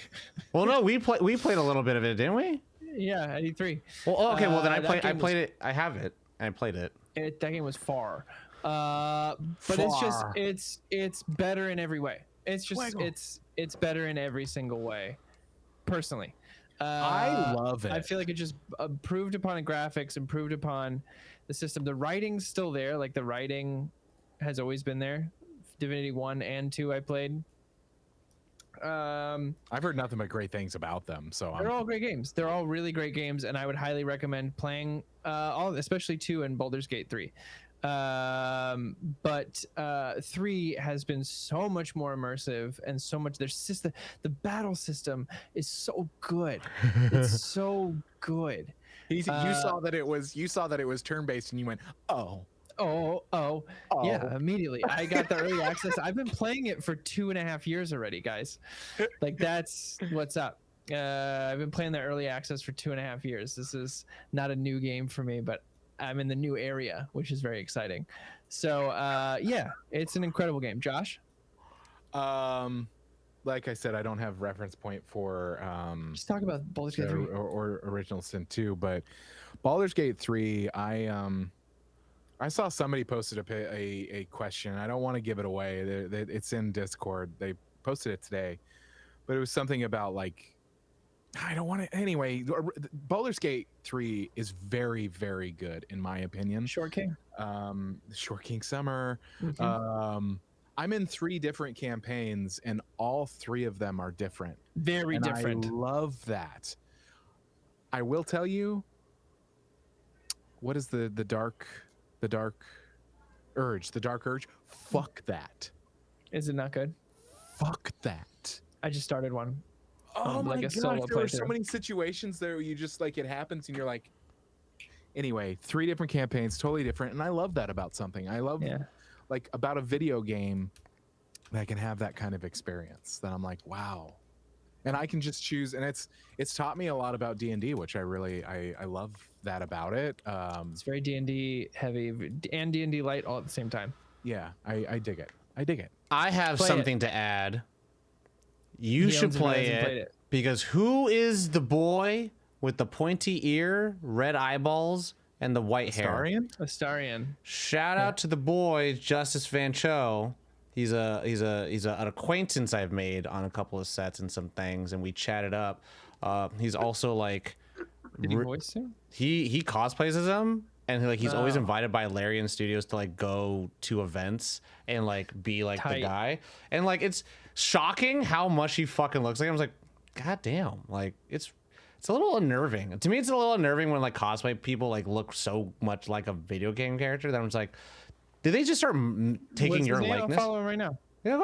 Well, no, we played a little bit of it, didn't we? Yeah, at E3. Well, okay. Well, then I that game played it. I have it. And I played it. That game was far. But it's just Far. it's better in every way. It's just Wiggle. it's better in every single way. Personally, I love it. I feel like it just improved upon the graphics, improved upon the system. The writing's still there. Like the writing has always been there. Divinity 1 and 2 I played. I've heard nothing but great things about them. So They're all great games. They're all really great games, and I would highly recommend playing especially 2 and Baldur's Gate 3. But 3 has been so much more immersive and so much. The battle system is so good. It's so good. you saw that it was turn-based, and you went, oh. Yeah, immediately. I got the early access. I've been playing it for 2.5 years already, guys. Like, that's what's up. I've been playing the early access for 2.5 years. This is not a new game for me, but I'm in the new area, which is very exciting. So, yeah, it's an incredible game. Josh? Like I said, I don't have reference point for Just talk about Baldur's Gate 3. or Original Sin 2, but Baldur's Gate 3, I saw somebody posted a question. I don't want to give it away. It's in Discord. They posted it today, but it was something about like, I don't want to. Anyway, Baldur's Gate 3 is very, very good in my opinion. Short King. Short King Summer. Mhm. I'm in 3 different campaigns, and all 3 of them are different. Very And different. I love that. I will tell you, what is the dark urge? The dark urge? Fuck that. Is it not good? Fuck that. I just started one. Oh my like a gosh, solo there were so playthrough. many situations there where you just like it happens and you're like, anyway, 3 different campaigns, totally different, and I love that about something. I love like about a video game that can have that kind of experience. That I'm like, wow, and I can just choose, and it's taught me a lot about D&D, which I love that about it. It's very D&D heavy and D&D light all at the same time. Yeah, I dig it. I dig it. I have Play something to add. You He should owns it, but play hasn't it, played it. because who is the boy with the pointy ear, red eyeballs, and the white hair? Astarion? Astarion. Shout out to the boy Justice Van Cho. He's an acquaintance I've made on a couple of sets and some things, and we chatted up. He's also like, Did he voice him? he cosplays as him, and he's always invited by Larian Studios to like go to events and like be like the Tight. guy, and like it's shocking how much he fucking looks like him. I was like, god damn, like it's It's a little unnerving. To me, it's a little unnerving when like cosplay people like look so much like a video game character that I'm just like, did they just start taking What's your his name? likeness? I'll follow him right now. Yeah,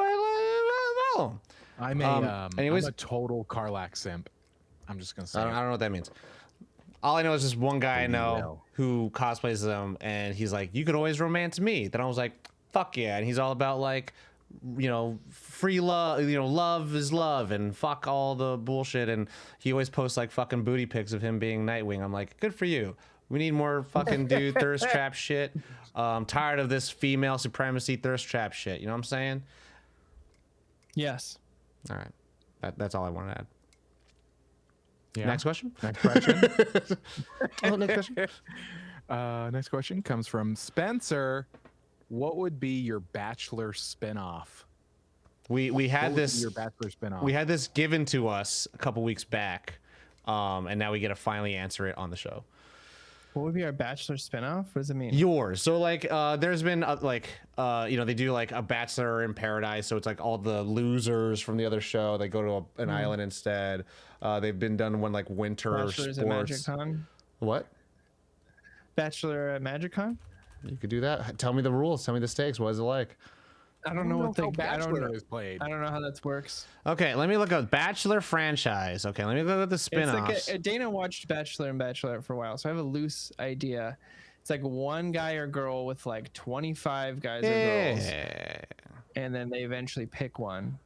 follow him. I'm a total Karlach simp. I'm just gonna say. I don't know what that means. All I know is this one guy I know Well. who cosplays them, and he's like, "You could always romance me." Then I was like, "Fuck yeah!" And he's all about like, free love. Love is love, and fuck all the bullshit. And he always posts like fucking booty pics of him being Nightwing. I'm like, good for you. We need more fucking dude thirst trap shit. I'm tired of this female supremacy thirst trap shit. You know what I'm saying? Yes. All right, that's all I want to add. Yeah. Next question. Next question. Next question. Next question comes from Spencer. What would be your Bachelor spinoff? We had this. Your Bachelor spinoff. We had this given to us a couple weeks back, and now we get to finally answer it on the show. What would be our Bachelor spinoff? What does it mean? Yours. So like, there's been they do like a Bachelor in Paradise. So it's like all the losers from the other show. They go to an island instead. They've been done one like winter Bachelor's at sports. MagicCon. What? Bachelor at MagicCon? You could do that. Tell me the rules. Tell me the stakes. What is it like? I don't know what the how I don't Bachelor know. is played. I don't know how that works. Okay, let me look up Bachelor franchise. Okay, let me look at the It's spin-offs. like Dana watched Bachelor and Bachelorette for a while, so I have a loose idea. It's like one guy or girl with like 25 guys or girls, and then they eventually pick one.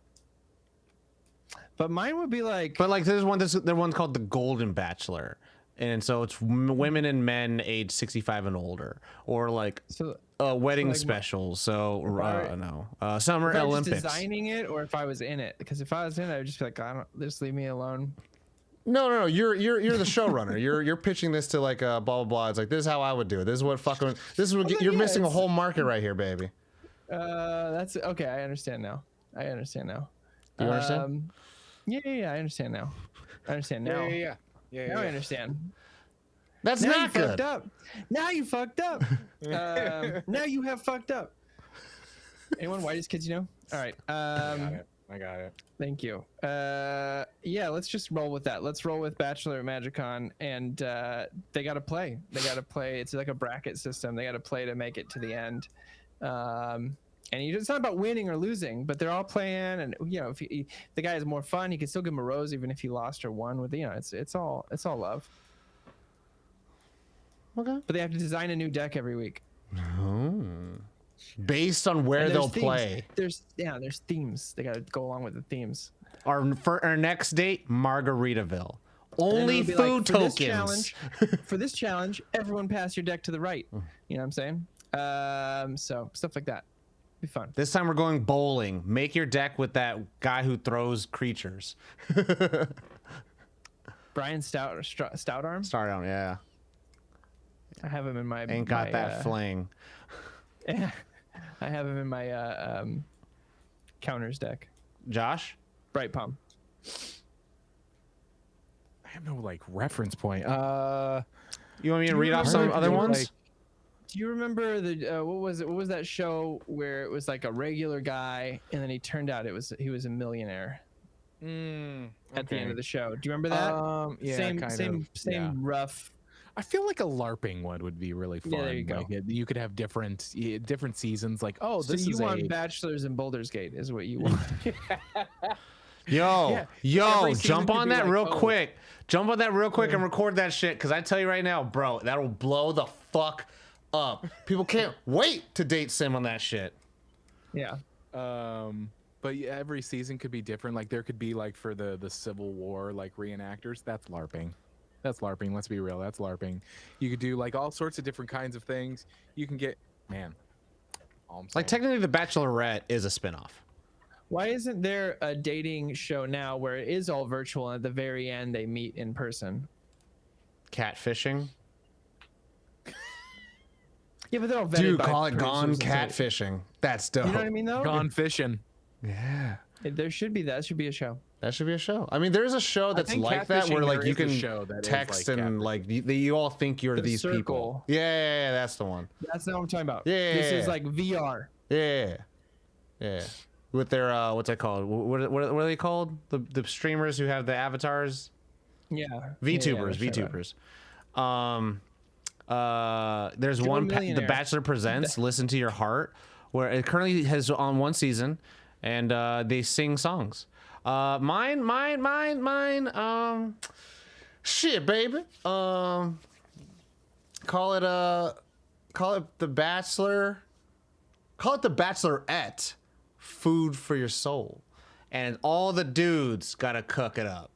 But mine would be like, But like there's one called the Golden Bachelor, and so it's women and men age 65 and older, or like so wedding like, specials. So Summer if I was Olympics. designing it, or if I was in it. Because if I was in it, I would just be like, just leave me alone. No. You're the showrunner. you're pitching this to like blah blah blah. It's like this is how I would do it. This is what you're missing a whole market right here, baby. That's okay. I understand now. You understand? Yeah. I understand now. I understand now. Yeah. Now I understand. That's Now you not good. fucked up. Now you fucked up. Now you have fucked up. Anyone whitest kids you know? All right. I got it. Thank you. Yeah, let's just roll with that. Let's roll with Bachelor at MagicCon, and they got to play. It's like a bracket system. They got to play to make it to the end. And it's not about winning or losing, but they're all playing. And if the guy has more fun, he can still give him a rose even if he lost or won. With it's all love. Okay. But they have to design a new deck every week. Based on where And they'll themes. play. There's themes. They got to go along with the themes. For our next date, Margaritaville. And then Only it'll be food like, tokens. For this challenge, everyone pass your deck to the right. You know what I'm saying? So stuff like that. Be fun. This time we're going bowling. Make your deck with that guy who throws creatures. Brian Stoutarm. Start out, yeah. I have him in my. Ain't got that fling. Yeah, I have him in my counters deck. Josh? Bright Palm. I have no like reference point. You want me to Do you read off some remember other the, ones? like- Do you remember the what was it? What was that show where it was like a regular guy and then he turned out he was a millionaire at the end of the show? Do you remember that? Yeah, same rough. I feel like a LARPing one would be really fun. Yeah, there you go. Like you could have different seasons. Like, So this you is want Bachelors in Baldur's Gate is what you want. Yo, every season jump could on be that like, real oh. quick. Jump on that real quick and record that shit. Because I tell you right now, bro, that'll blow the fuck up. People can't wait to date sim on that shit. Yeah. But yeah, every season could be different. Like there could be like for the Civil War like reenactors. That's LARPing. That's LARPing. Let's be real. That's LARPing. You could do like all sorts of different kinds of things. You can get all I'm Like saying. technically, The Bachelorette is a spinoff. Why isn't there a dating show now where it is all virtual and at the very end they meet in person? Catfishing. Yeah, but they're all vetted Dude, by call it Gone producers and stuff. Catfishing. That's dope. You know what I mean, though? Gone fishing. Yeah. There should be that. That should be a show. That should be a show. I mean, there's a show that's think like that where Catfishing, like there you is a can show that is text like and like you all think you're The these people. Circle. Yeah, that's the one. That's not what I'm talking about. Yeah. This is like VR. Yeah. With their what's that called? What are they called? The streamers who have the avatars. Yeah. VTubers, Yeah, shout out. There's Joe one, The Millionaire. Bachelor Presents Listen to Your Heart, where it currently has on one season, and they sing songs. Mine. Shit, baby. Call it The Bachelor. Call it The Bachelorette. Food for your soul, and all the dudes gotta cook it up,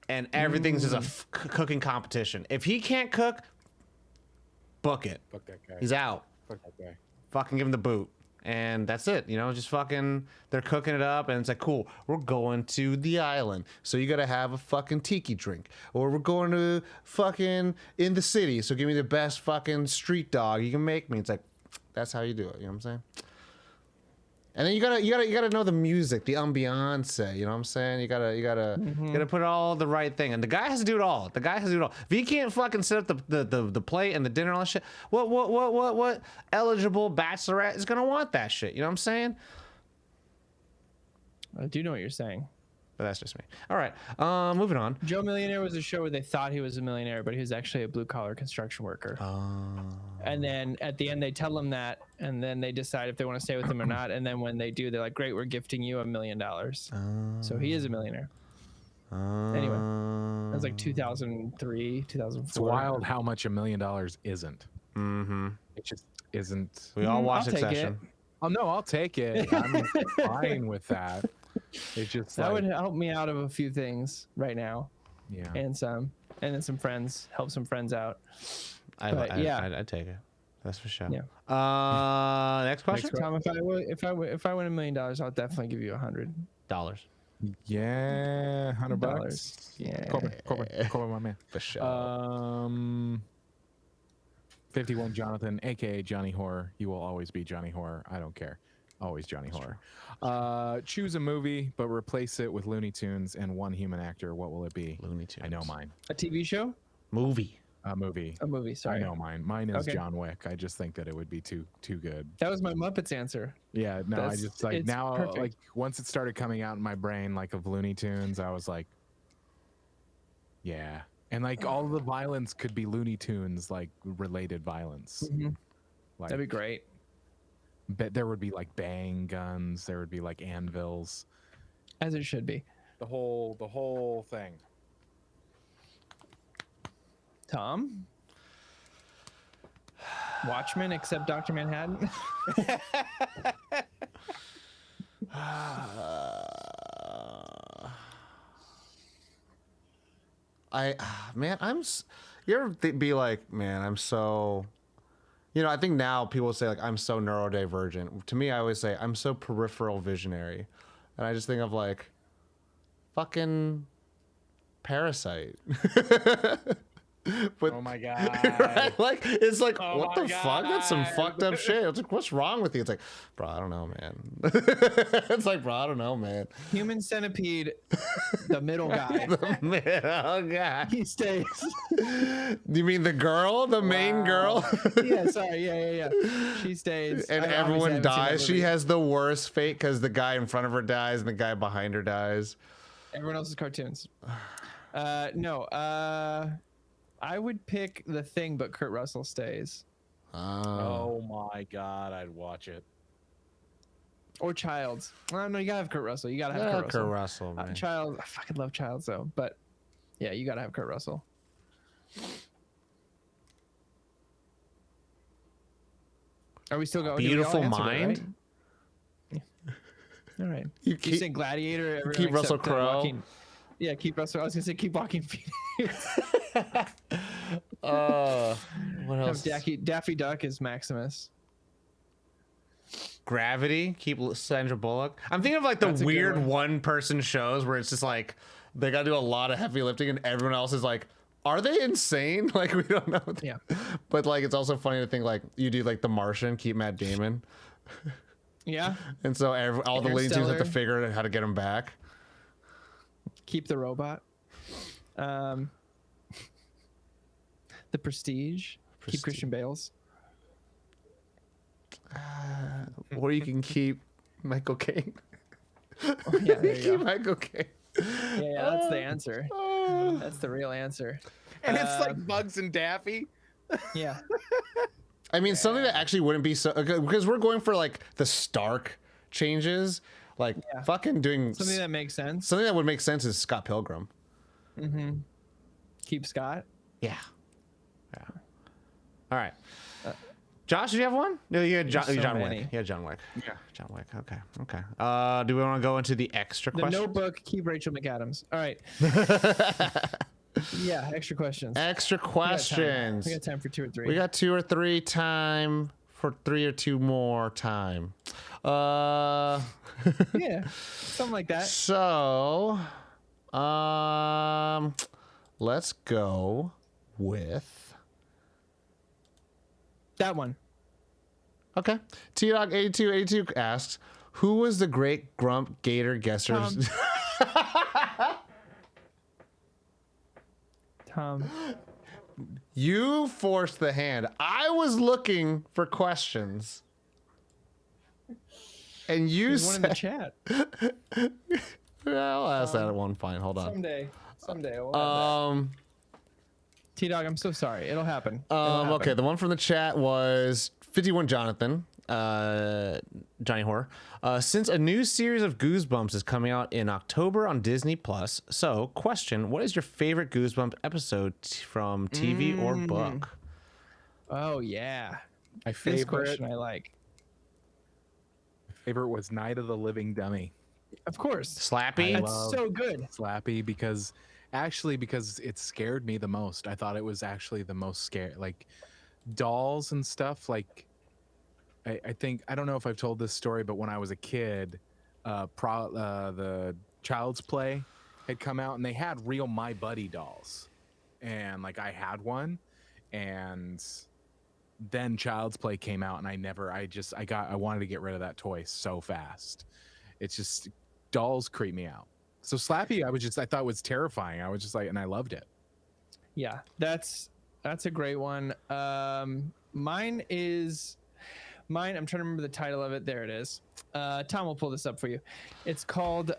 and everything's just a cooking competition. If he can't cook, book it. Fuck that guy. He's out. Fuck that guy. Fucking give him the boot. And that's it, you know, just fucking, they're cooking it up, and it's like, cool, we're going to the island, so you gotta have a fucking tiki drink. Or we're going to fucking in the city, so give me the best fucking street dog you can make me. It's like, that's how you do it, you know what I'm saying? And then you gotta know the music, the ambiance, you know what I'm saying? You gotta put all the right thing. And the guy has to do it all. If he can't fucking set up the plate and the dinner and all that shit, what eligible bachelorette is gonna want that shit? You know what I'm saying? I do know what you're saying. But that's just me. All right, moving on. Joe Millionaire was a show where they thought he was a millionaire, but he was actually a blue collar construction worker. And then at the end, they tell him that, and then they decide if they want to stay with him or not. And then when they do, they're like, "Great, we're gifting you $1 million." So he is a millionaire. Anyway, that was like 2003, 2004. It's wild how much $1 million isn't. Mm-hmm. It just isn't. We all watch I'll take Succession. Oh no, I'll take it. I'm fine with that. It's just That like, would help me out of a few things right now, yeah. and then some friends, help some friends out. I'd take it. That's for sure. Yeah. Next question. Tom, if I win $1 million, I'll definitely give you $100. Yeah, $100. Yeah. Corbin, my man. For sure. 51 Jonathan, aka Johnny Horror. You will always be Johnny Horror. I don't care. Always Johnny Horror. Choose a movie, but replace it with Looney Tunes and one human actor. What will it be? Looney Tunes. I know mine. A TV show? Movie. A movie. A movie. Sorry. I know mine. Mine is Okay. John Wick. I just think that it would be too good. That was my Muppets answer. Yeah, no, I just like it's now perfect. like once it started coming out in my brain like of Looney Tunes, I was like, yeah. And like all the violence could be Looney Tunes like related violence. Like That'd be great. but there would be like bang guns, there would be like anvils. As it should be. The whole thing. Tom? Watchmen except Dr. Manhattan? You ever be like, man, I'm so, you know, I think now people say like, I'm so neurodivergent. To me, I always say I'm so peripheral visionary. And I just think of like, fucking Parasite. But, Oh my god. right? Like, it's like, Oh what my the fuck? That's some God. fucked up shit. It's like, what's wrong with you? It's like, bro, I don't know, man. It's like, bro, I don't know, man. Human Centipede, the middle guy. Oh, God. He stays. You mean the girl? The main girl? Yeah, sorry. Yeah. She stays. And I obviously everyone haven't seen that dies. She movie. has the worst fate because the guy in front of her dies and the guy behind her dies. Everyone else's cartoons. No. I would pick The Thing, but Kurt Russell stays. Oh my god, I'd watch it. Or Childs. No, you gotta have Kurt Russell. You gotta have Yeah, Kurt Russell. man. Child, I fucking love Childs though. But yeah, you gotta have Kurt Russell. Are we still going? did we all Beautiful answer that, Mind? right? Yeah. All right. You You keep- saying Gladiator? everyone keep Russell except, Crowe? Yeah, keep Russell. I was gonna say keep Walking Phoenix. What Have else? Daffy Duck is Maximus. Gravity. Keep Sandra Bullock. I'm thinking of like the That's a good weird one. one-person shows where it's just like they gotta do a lot of heavy lifting and everyone else is like, are they insane? Like, we don't know. Yeah. But like, it's also funny to think like you do like The Martian, keep Matt Damon. Yeah. And so all the Looney Tunes have to Interstellar. figure out how to get him back. Keep the robot. The Prestige. Prestige. Keep Christian Bale's. Or you can keep Michael Caine. Yeah, there you Keep go. Michael Caine. Yeah, that's the answer. That's the real answer. And it's like Bugs and Daffy. Yeah. I mean, something that actually wouldn't be so because we're going for like the Stark changes, like fucking doing Something that makes sense. something that would make sense is Scott Pilgrim. Keep Scott. Yeah. All right. Josh, did you have one? No, you had John many. Wick. Yeah, John Wick. Yeah. John Wick. Okay. Do we want to go into the extra The questions? Notebook. Keep Rachel McAdams. All right. Yeah. Extra questions. Extra questions. We got time for 2 or 3. We got 2 or 3 time for 3 or 2 more time. Yeah. Something like that. So, let's go with That one. okay. T-Dog8282 asks, who was the great Grump Gator guessers? Tom. You forced the hand. I was looking for questions. And you There's one in the said, chat. I'll ask that at one. Fine, hold on. Someday. We'll have that. T-Dog, I'm so sorry. It'll happen. Okay, the one from the chat was 51 Jonathan, Johnny Horror. Since a new series of Goosebumps is coming out in October on Disney Plus, so question: what is your favorite Goosebumps episode from TV or book? Oh yeah. My This favorite question I like. was Night of the Living Dummy. Of course. Slappy. That's so good. Slappy because it scared me the most. I thought it was actually the most scary, like dolls and stuff. Like I think, I don't know if I've told this story, but when I was a kid, the Child's Play had come out and they had real My Buddy dolls, and like I had one, and then Child's Play came out and I wanted to get rid of that toy so fast. It's just, dolls creep me out. So Slappy, I thought was terrifying. I was just like, and I loved it. Yeah, that's a great one. Mine. I'm trying to remember the title of it. There it is. Tom will pull this up for you. It's called.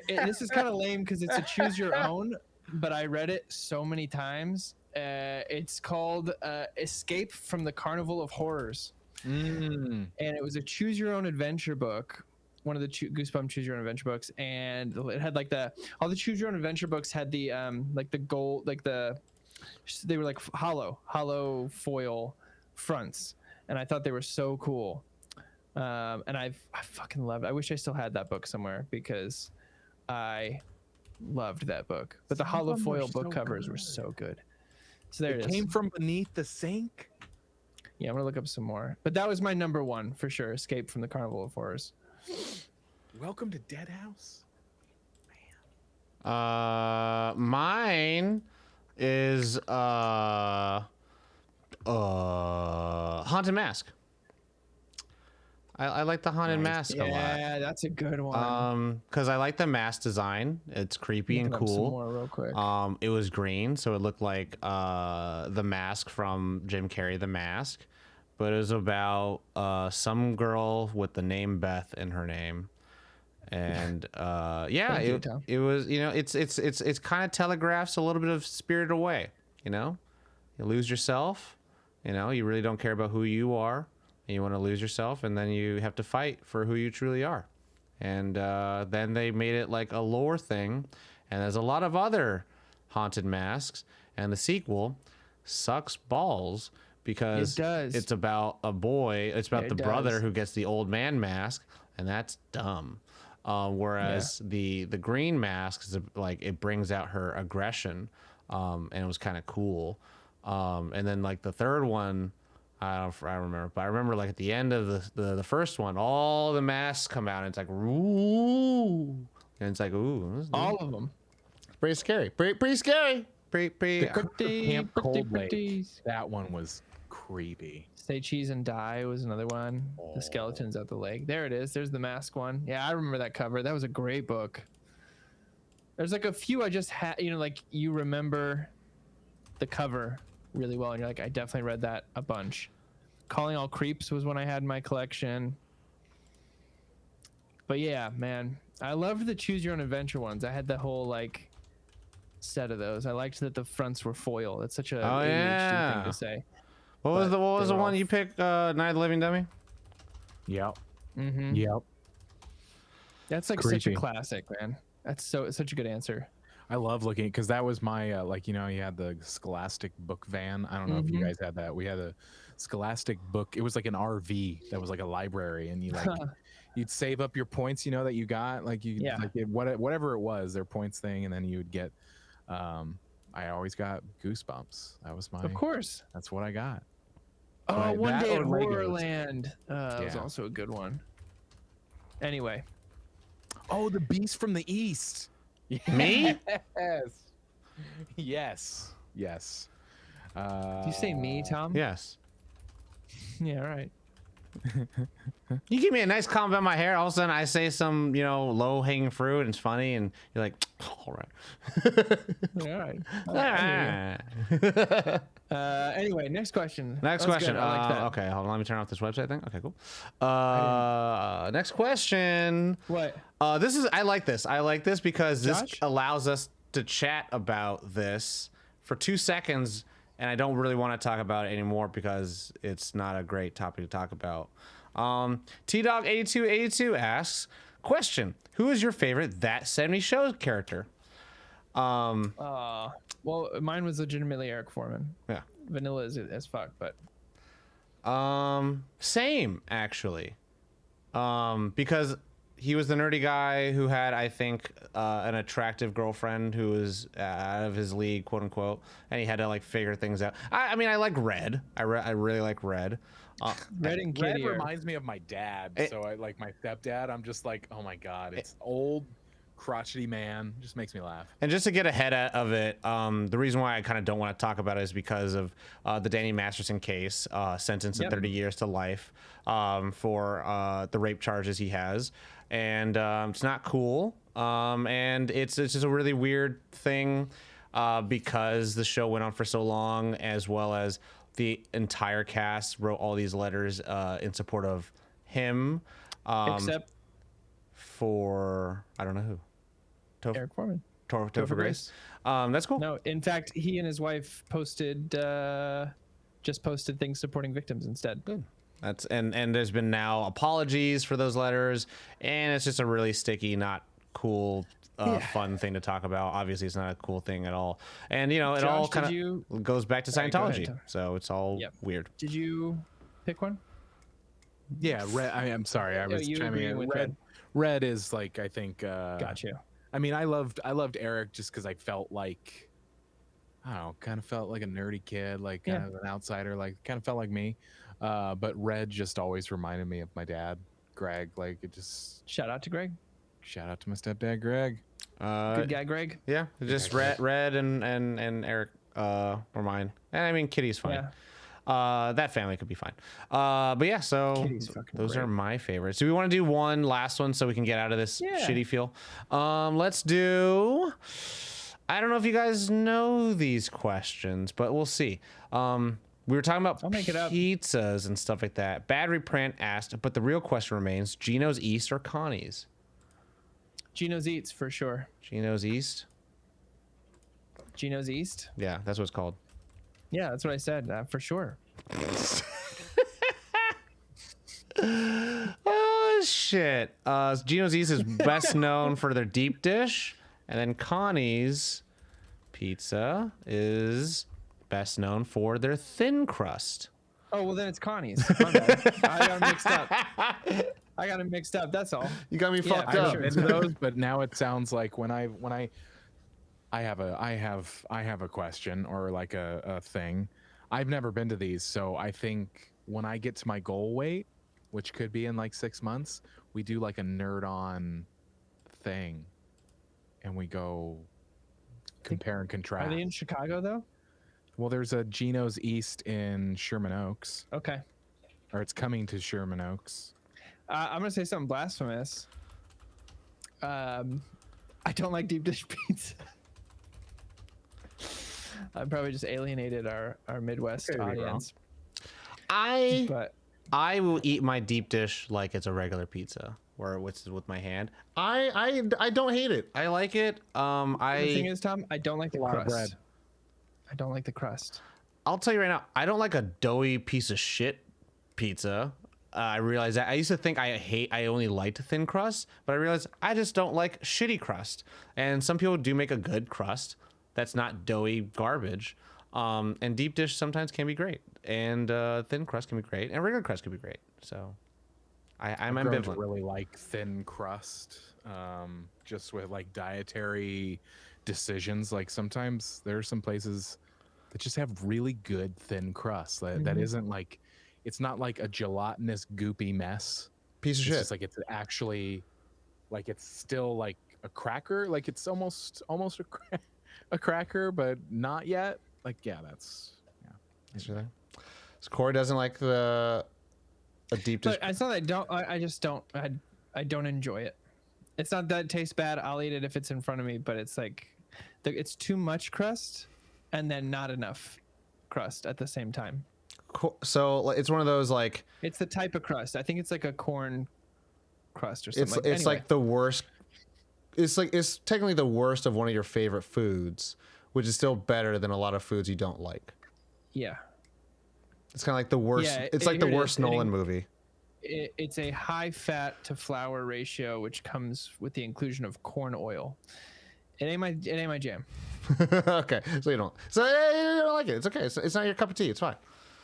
This is kind of lame because it's a choose your own, but I read it so many times. It's called Escape from the Carnival of Horrors, and it was a choose your own adventure book. One of the Goosebumps choose your own adventure books, and it had like all the choose your own adventure books had the like the gold, like they were like hollow foil fronts, and I thought they were so cool. And I fucking loved it. I wish I still had that book somewhere because I loved that book. But the hollow foil book covers were so good. So there it is. Came from beneath the sink. Yeah, I'm gonna look up some more. But that was my number one for sure. Escape from the Carnival of Horrors. Welcome to Dead House. Mine is Haunted Mask. I like the Haunted Mask a lot. Yeah, that's a good one. Because I like the mask design. It's creepy and Looking up some cool. more real quick. It was green, so it looked like the mask from Jim Carrey, The Mask, but it was about some girl with the name Beth in her name, and yeah, it was, you know, it's kind of telegraphs a little bit of Spirited Away. You know, you lose yourself. You know, you really don't care about who you are. You want to lose yourself, and then you have to fight for who you truly are. And then they made it like a lore thing, and there's a lot of other haunted masks. And the sequel sucks balls because it's about a boy. It's about the brother who gets the old man mask, and that's dumb. Whereas the green mask is like, it brings out her aggression, and it was kind of cool. And then like the third one, I don't remember, but I remember like at the end of the first one, all the masks come out and it's like, ooh, and it's like, ooh, all of them. Pretty scary. Pretty scary. Camp Cold Lake. That one was creepy. Say Cheese and Die was another one. Oh. The skeletons at the lake. There it is. There's the mask one. Yeah, I remember that cover. That was a great book. There's like a few I just had, you know, like you remember the cover really well, and you're like, I definitely read that a bunch. Calling All Creeps was one I had in my collection. But yeah, man, I loved the choose your own adventure ones. I had the whole like set of those. I liked that the fronts were foil. That's such a Oh, ADHD thing yeah. to say. What was But the they were one all you picked? Night of the Living Dummy. Yep. Mm-hmm. Yep. That's like such a Creepy. classic, man. That's such a good answer. I love looking because that was my like you had the Scholastic book van. I don't know if you guys had that. We had a Scholastic book. It was like an RV that was like a library, and you like you'd save up your points, that you got like like whatever it was, their points thing, and then you would get. I always got Goosebumps. That was my. Of course. That's what I got. Oh, One that Day at or Legos. Horrorland. That was also a good one. Anyway. Oh, the Beast from the East. Me? Yes. Yes. Did you say me, Tom? Yes. Yeah, all right. You give me a nice compliment about my hair, all of a sudden I say some, low hanging fruit and it's funny, and you're like, all right. Yeah, all right. Anyway, next question. Next That's question. good. I like that. Okay, hold on. Let me turn off this website thing. Okay, cool. Next question. What? I like this. I like this because this Josh? allows us to chat about this for 2 seconds, and I don't really want to talk about it anymore because it's not a great topic to talk about. T-Dog8282 asks, question, who is your favorite That 70 Show character? Well, mine was legitimately Eric Foreman. Yeah. Vanilla is as fuck, but Same actually. Because he was the nerdy guy who had, I think, an attractive girlfriend who was out of his league, quote unquote, and he had to like figure things out. I mean, I like Red. I really like Red. Red and Red Kitty are... reminds me of my dad. So I like my stepdad. I'm just like, oh my god, it's old, crotchety man. Just makes me laugh. And just to get ahead of it, the reason why I kind of don't want to talk about it is because of the Danny Masterson case, sentenced to 30 years to life for the rape charges he has. And it's not cool. And it's just a really weird thing because the show went on for so long, as well as the entire cast wrote all these letters in support of him. Except for, I don't know who. Eric Foreman. Topher Grace. That's cool. No, in fact, he and his wife just posted things supporting victims instead. Good. That's and there's been now apologies for those letters, and it's just a really sticky, not cool, fun thing to talk about. Obviously, it's not a cool thing at all, and it Josh, all kind of goes back to All right, go Scientology. ahead. So it's all weird. Did you pick one? Yeah, Red. I'm sorry. I was you chiming agree in. with Red. Red is like, I think. Got you. I mean, I loved Eric just because I felt like, I don't know, kind of felt like a nerdy kid, like kind of an outsider, like kind of felt like me. But Red just always reminded me of my dad, Greg. Like it just. Shout out to Greg. Shout out to my stepdad, Greg. Good guy, Greg. Yeah, just Red and Eric were mine, and I mean Kitty's fine. Yeah. That family could be fine. But yeah, so Kitty's fucking those great. are my favorites. Do we want to do one last one so we can get out of this shitty feel? Let's do. I don't know if you guys know these questions, but we'll see. We were talking about make it up. pizzas and stuff like that. Bad Reprint asked, but the real question remains: Gino's East or Connie's? Gino's Eats for sure. Gino's East. Gino's East. Yeah, that's what it's called. Yeah, that's what I said for sure. Oh shit! Gino's East is best known for their deep dish, and then Connie's Pizza is best known for their thin crust. Oh well, then it's Connie's. My bad. I got it mixed up. That's all. You got me fucked for up. sure. I've been to those, but now it sounds like when I have a question or like a thing. I've never been to these, so I think when I get to my goal weight, which could be in like 6 months, we do like a nerd on thing, and we go compare and contrast. Are they in Chicago though? Well, there's a Gino's East in Sherman Oaks, Okay. or it's coming to Sherman Oaks. I'm gonna say something blasphemous. I don't like deep dish pizza. I probably just alienated our Midwest Okay, audience. I But will eat my deep dish like it's a regular pizza. where it's with my hand. I don't hate it. I like it. The thing is, Tom, I don't like the lot of bread. crust. I don't like the crust. I'll tell you right now, I don't like a doughy piece of shit pizza. I realize that. I used to think I only liked thin crust, but I realized I just don't like shitty crust. And some people do make a good crust that's not doughy garbage. And deep dish sometimes can be great, and thin crust can be great, and regular crust can be great. So I'm I've grown to ambivalent. really like thin crust, just with like dietary decisions. Like sometimes there are some places that just have really good thin crust that isn't like, it's not like a gelatinous goopy mess. Piece of It's shit. just like it's actually like it's still like a cracker, like it's almost a cracker, but not yet. Like that's So Corey doesn't like a deep dish. But it's not that I don't. I just don't. I don't enjoy it. It's not that it tastes bad. I'll eat it if it's in front of me. But it's like, it's too much crust, and then not enough crust at the same time. So it's one of those like. It's the type of crust. I think it's like a corn crust or something. It's anyway. like the worst. It's technically the worst of one of your favorite foods, which is still better than a lot of foods you don't like. Yeah. It's kind of like the worst. Yeah, it's like the here it worst is. Nolan movie. It's a high fat to flour ratio, which comes with the inclusion of corn oil. It ain't my jam. Okay, so you don't. So you don't like it. It's okay. It's not your cup of tea. It's fine.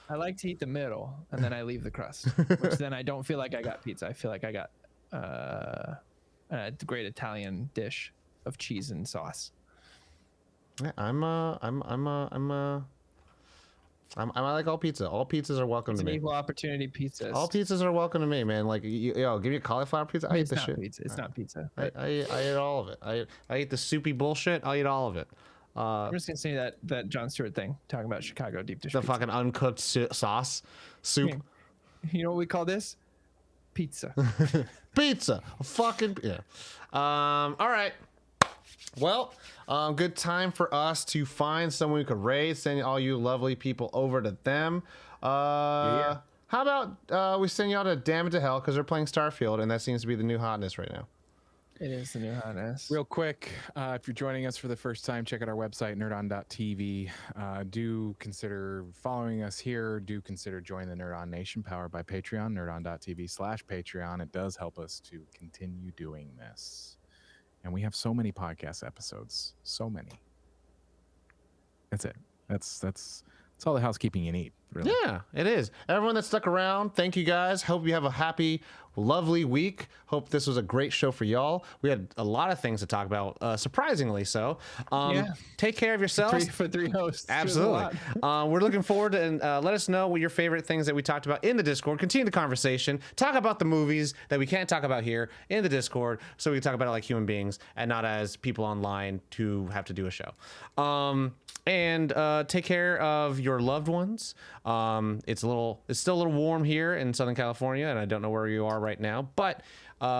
I like to eat the middle, and then I leave the crust, which then I don't feel like I got pizza. I feel like I got a great Italian dish of cheese and sauce. Yeah, I like all pizza. All pizzas are welcome It's to an me. equal opportunity pizza. All pizzas are welcome to me, man. Like, yo, give me a cauliflower pizza. I eat It's the not shit. pizza. It's not pizza. I eat all of it. I eat the soupy bullshit. I'll eat all of it. I'm just gonna say that Jon Stewart thing, talking about Chicago deep dish The pizza. fucking uncooked sauce, soup, You know what we call this? Pizza. pizza. Fucking yeah. All right. Well, good time for us to find someone we could raid. Send all you lovely people over to them. How about we send y'all to Damn It to Hell because they're playing Starfield, and that seems to be the new hotness right now. It is the new hotness. real quick. If you're joining us for the first time, check out our website, nerdon.tv. Do consider following us here. Do consider joining the Nerd On Nation powered by Patreon, nerdon.tv/Patreon. It does help us to continue doing this. And we have so many podcast episodes. So many. That's it. That's all the housekeeping you need, really. Yeah, it is. Everyone that stuck around, thank you guys. Hope you have a happy, lovely week. Hope this was a great show for y'all. We had a lot of things to talk about, surprisingly so. Yeah. Take care of yourselves. for three hosts. Absolutely. We're looking forward to, and let us know what your favorite things that we talked about in the Discord. Continue the conversation. Talk about the movies that we can't talk about here in the Discord, so we can talk about it like human beings and not as people online to have to do a show. And take care of your loved ones. It's still a little warm here in Southern California, and I don't know where you are right now, but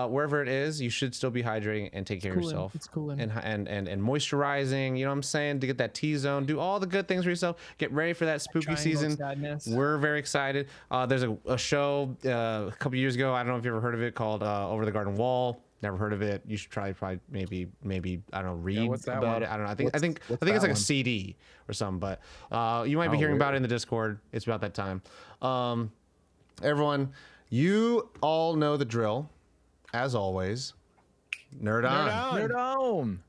wherever it is, you should still be hydrating and take care of yourself. It's cooling. And moisturizing, you know what I'm saying? To get that T-zone, do all the good things for yourself. Get ready for that spooky Triangle season. sadness. We're very excited. There's a show a couple years ago. I don't know if you ever heard of it, called Over the Garden Wall. Never heard of it. You should probably maybe I don't know, read what's that about one? it. I don't know. I think What's it's that like a one? CD or something. But you might be hearing about it in the Discord. It's about that time. Everyone, you all know the drill. As always, nerd on. Nerd on.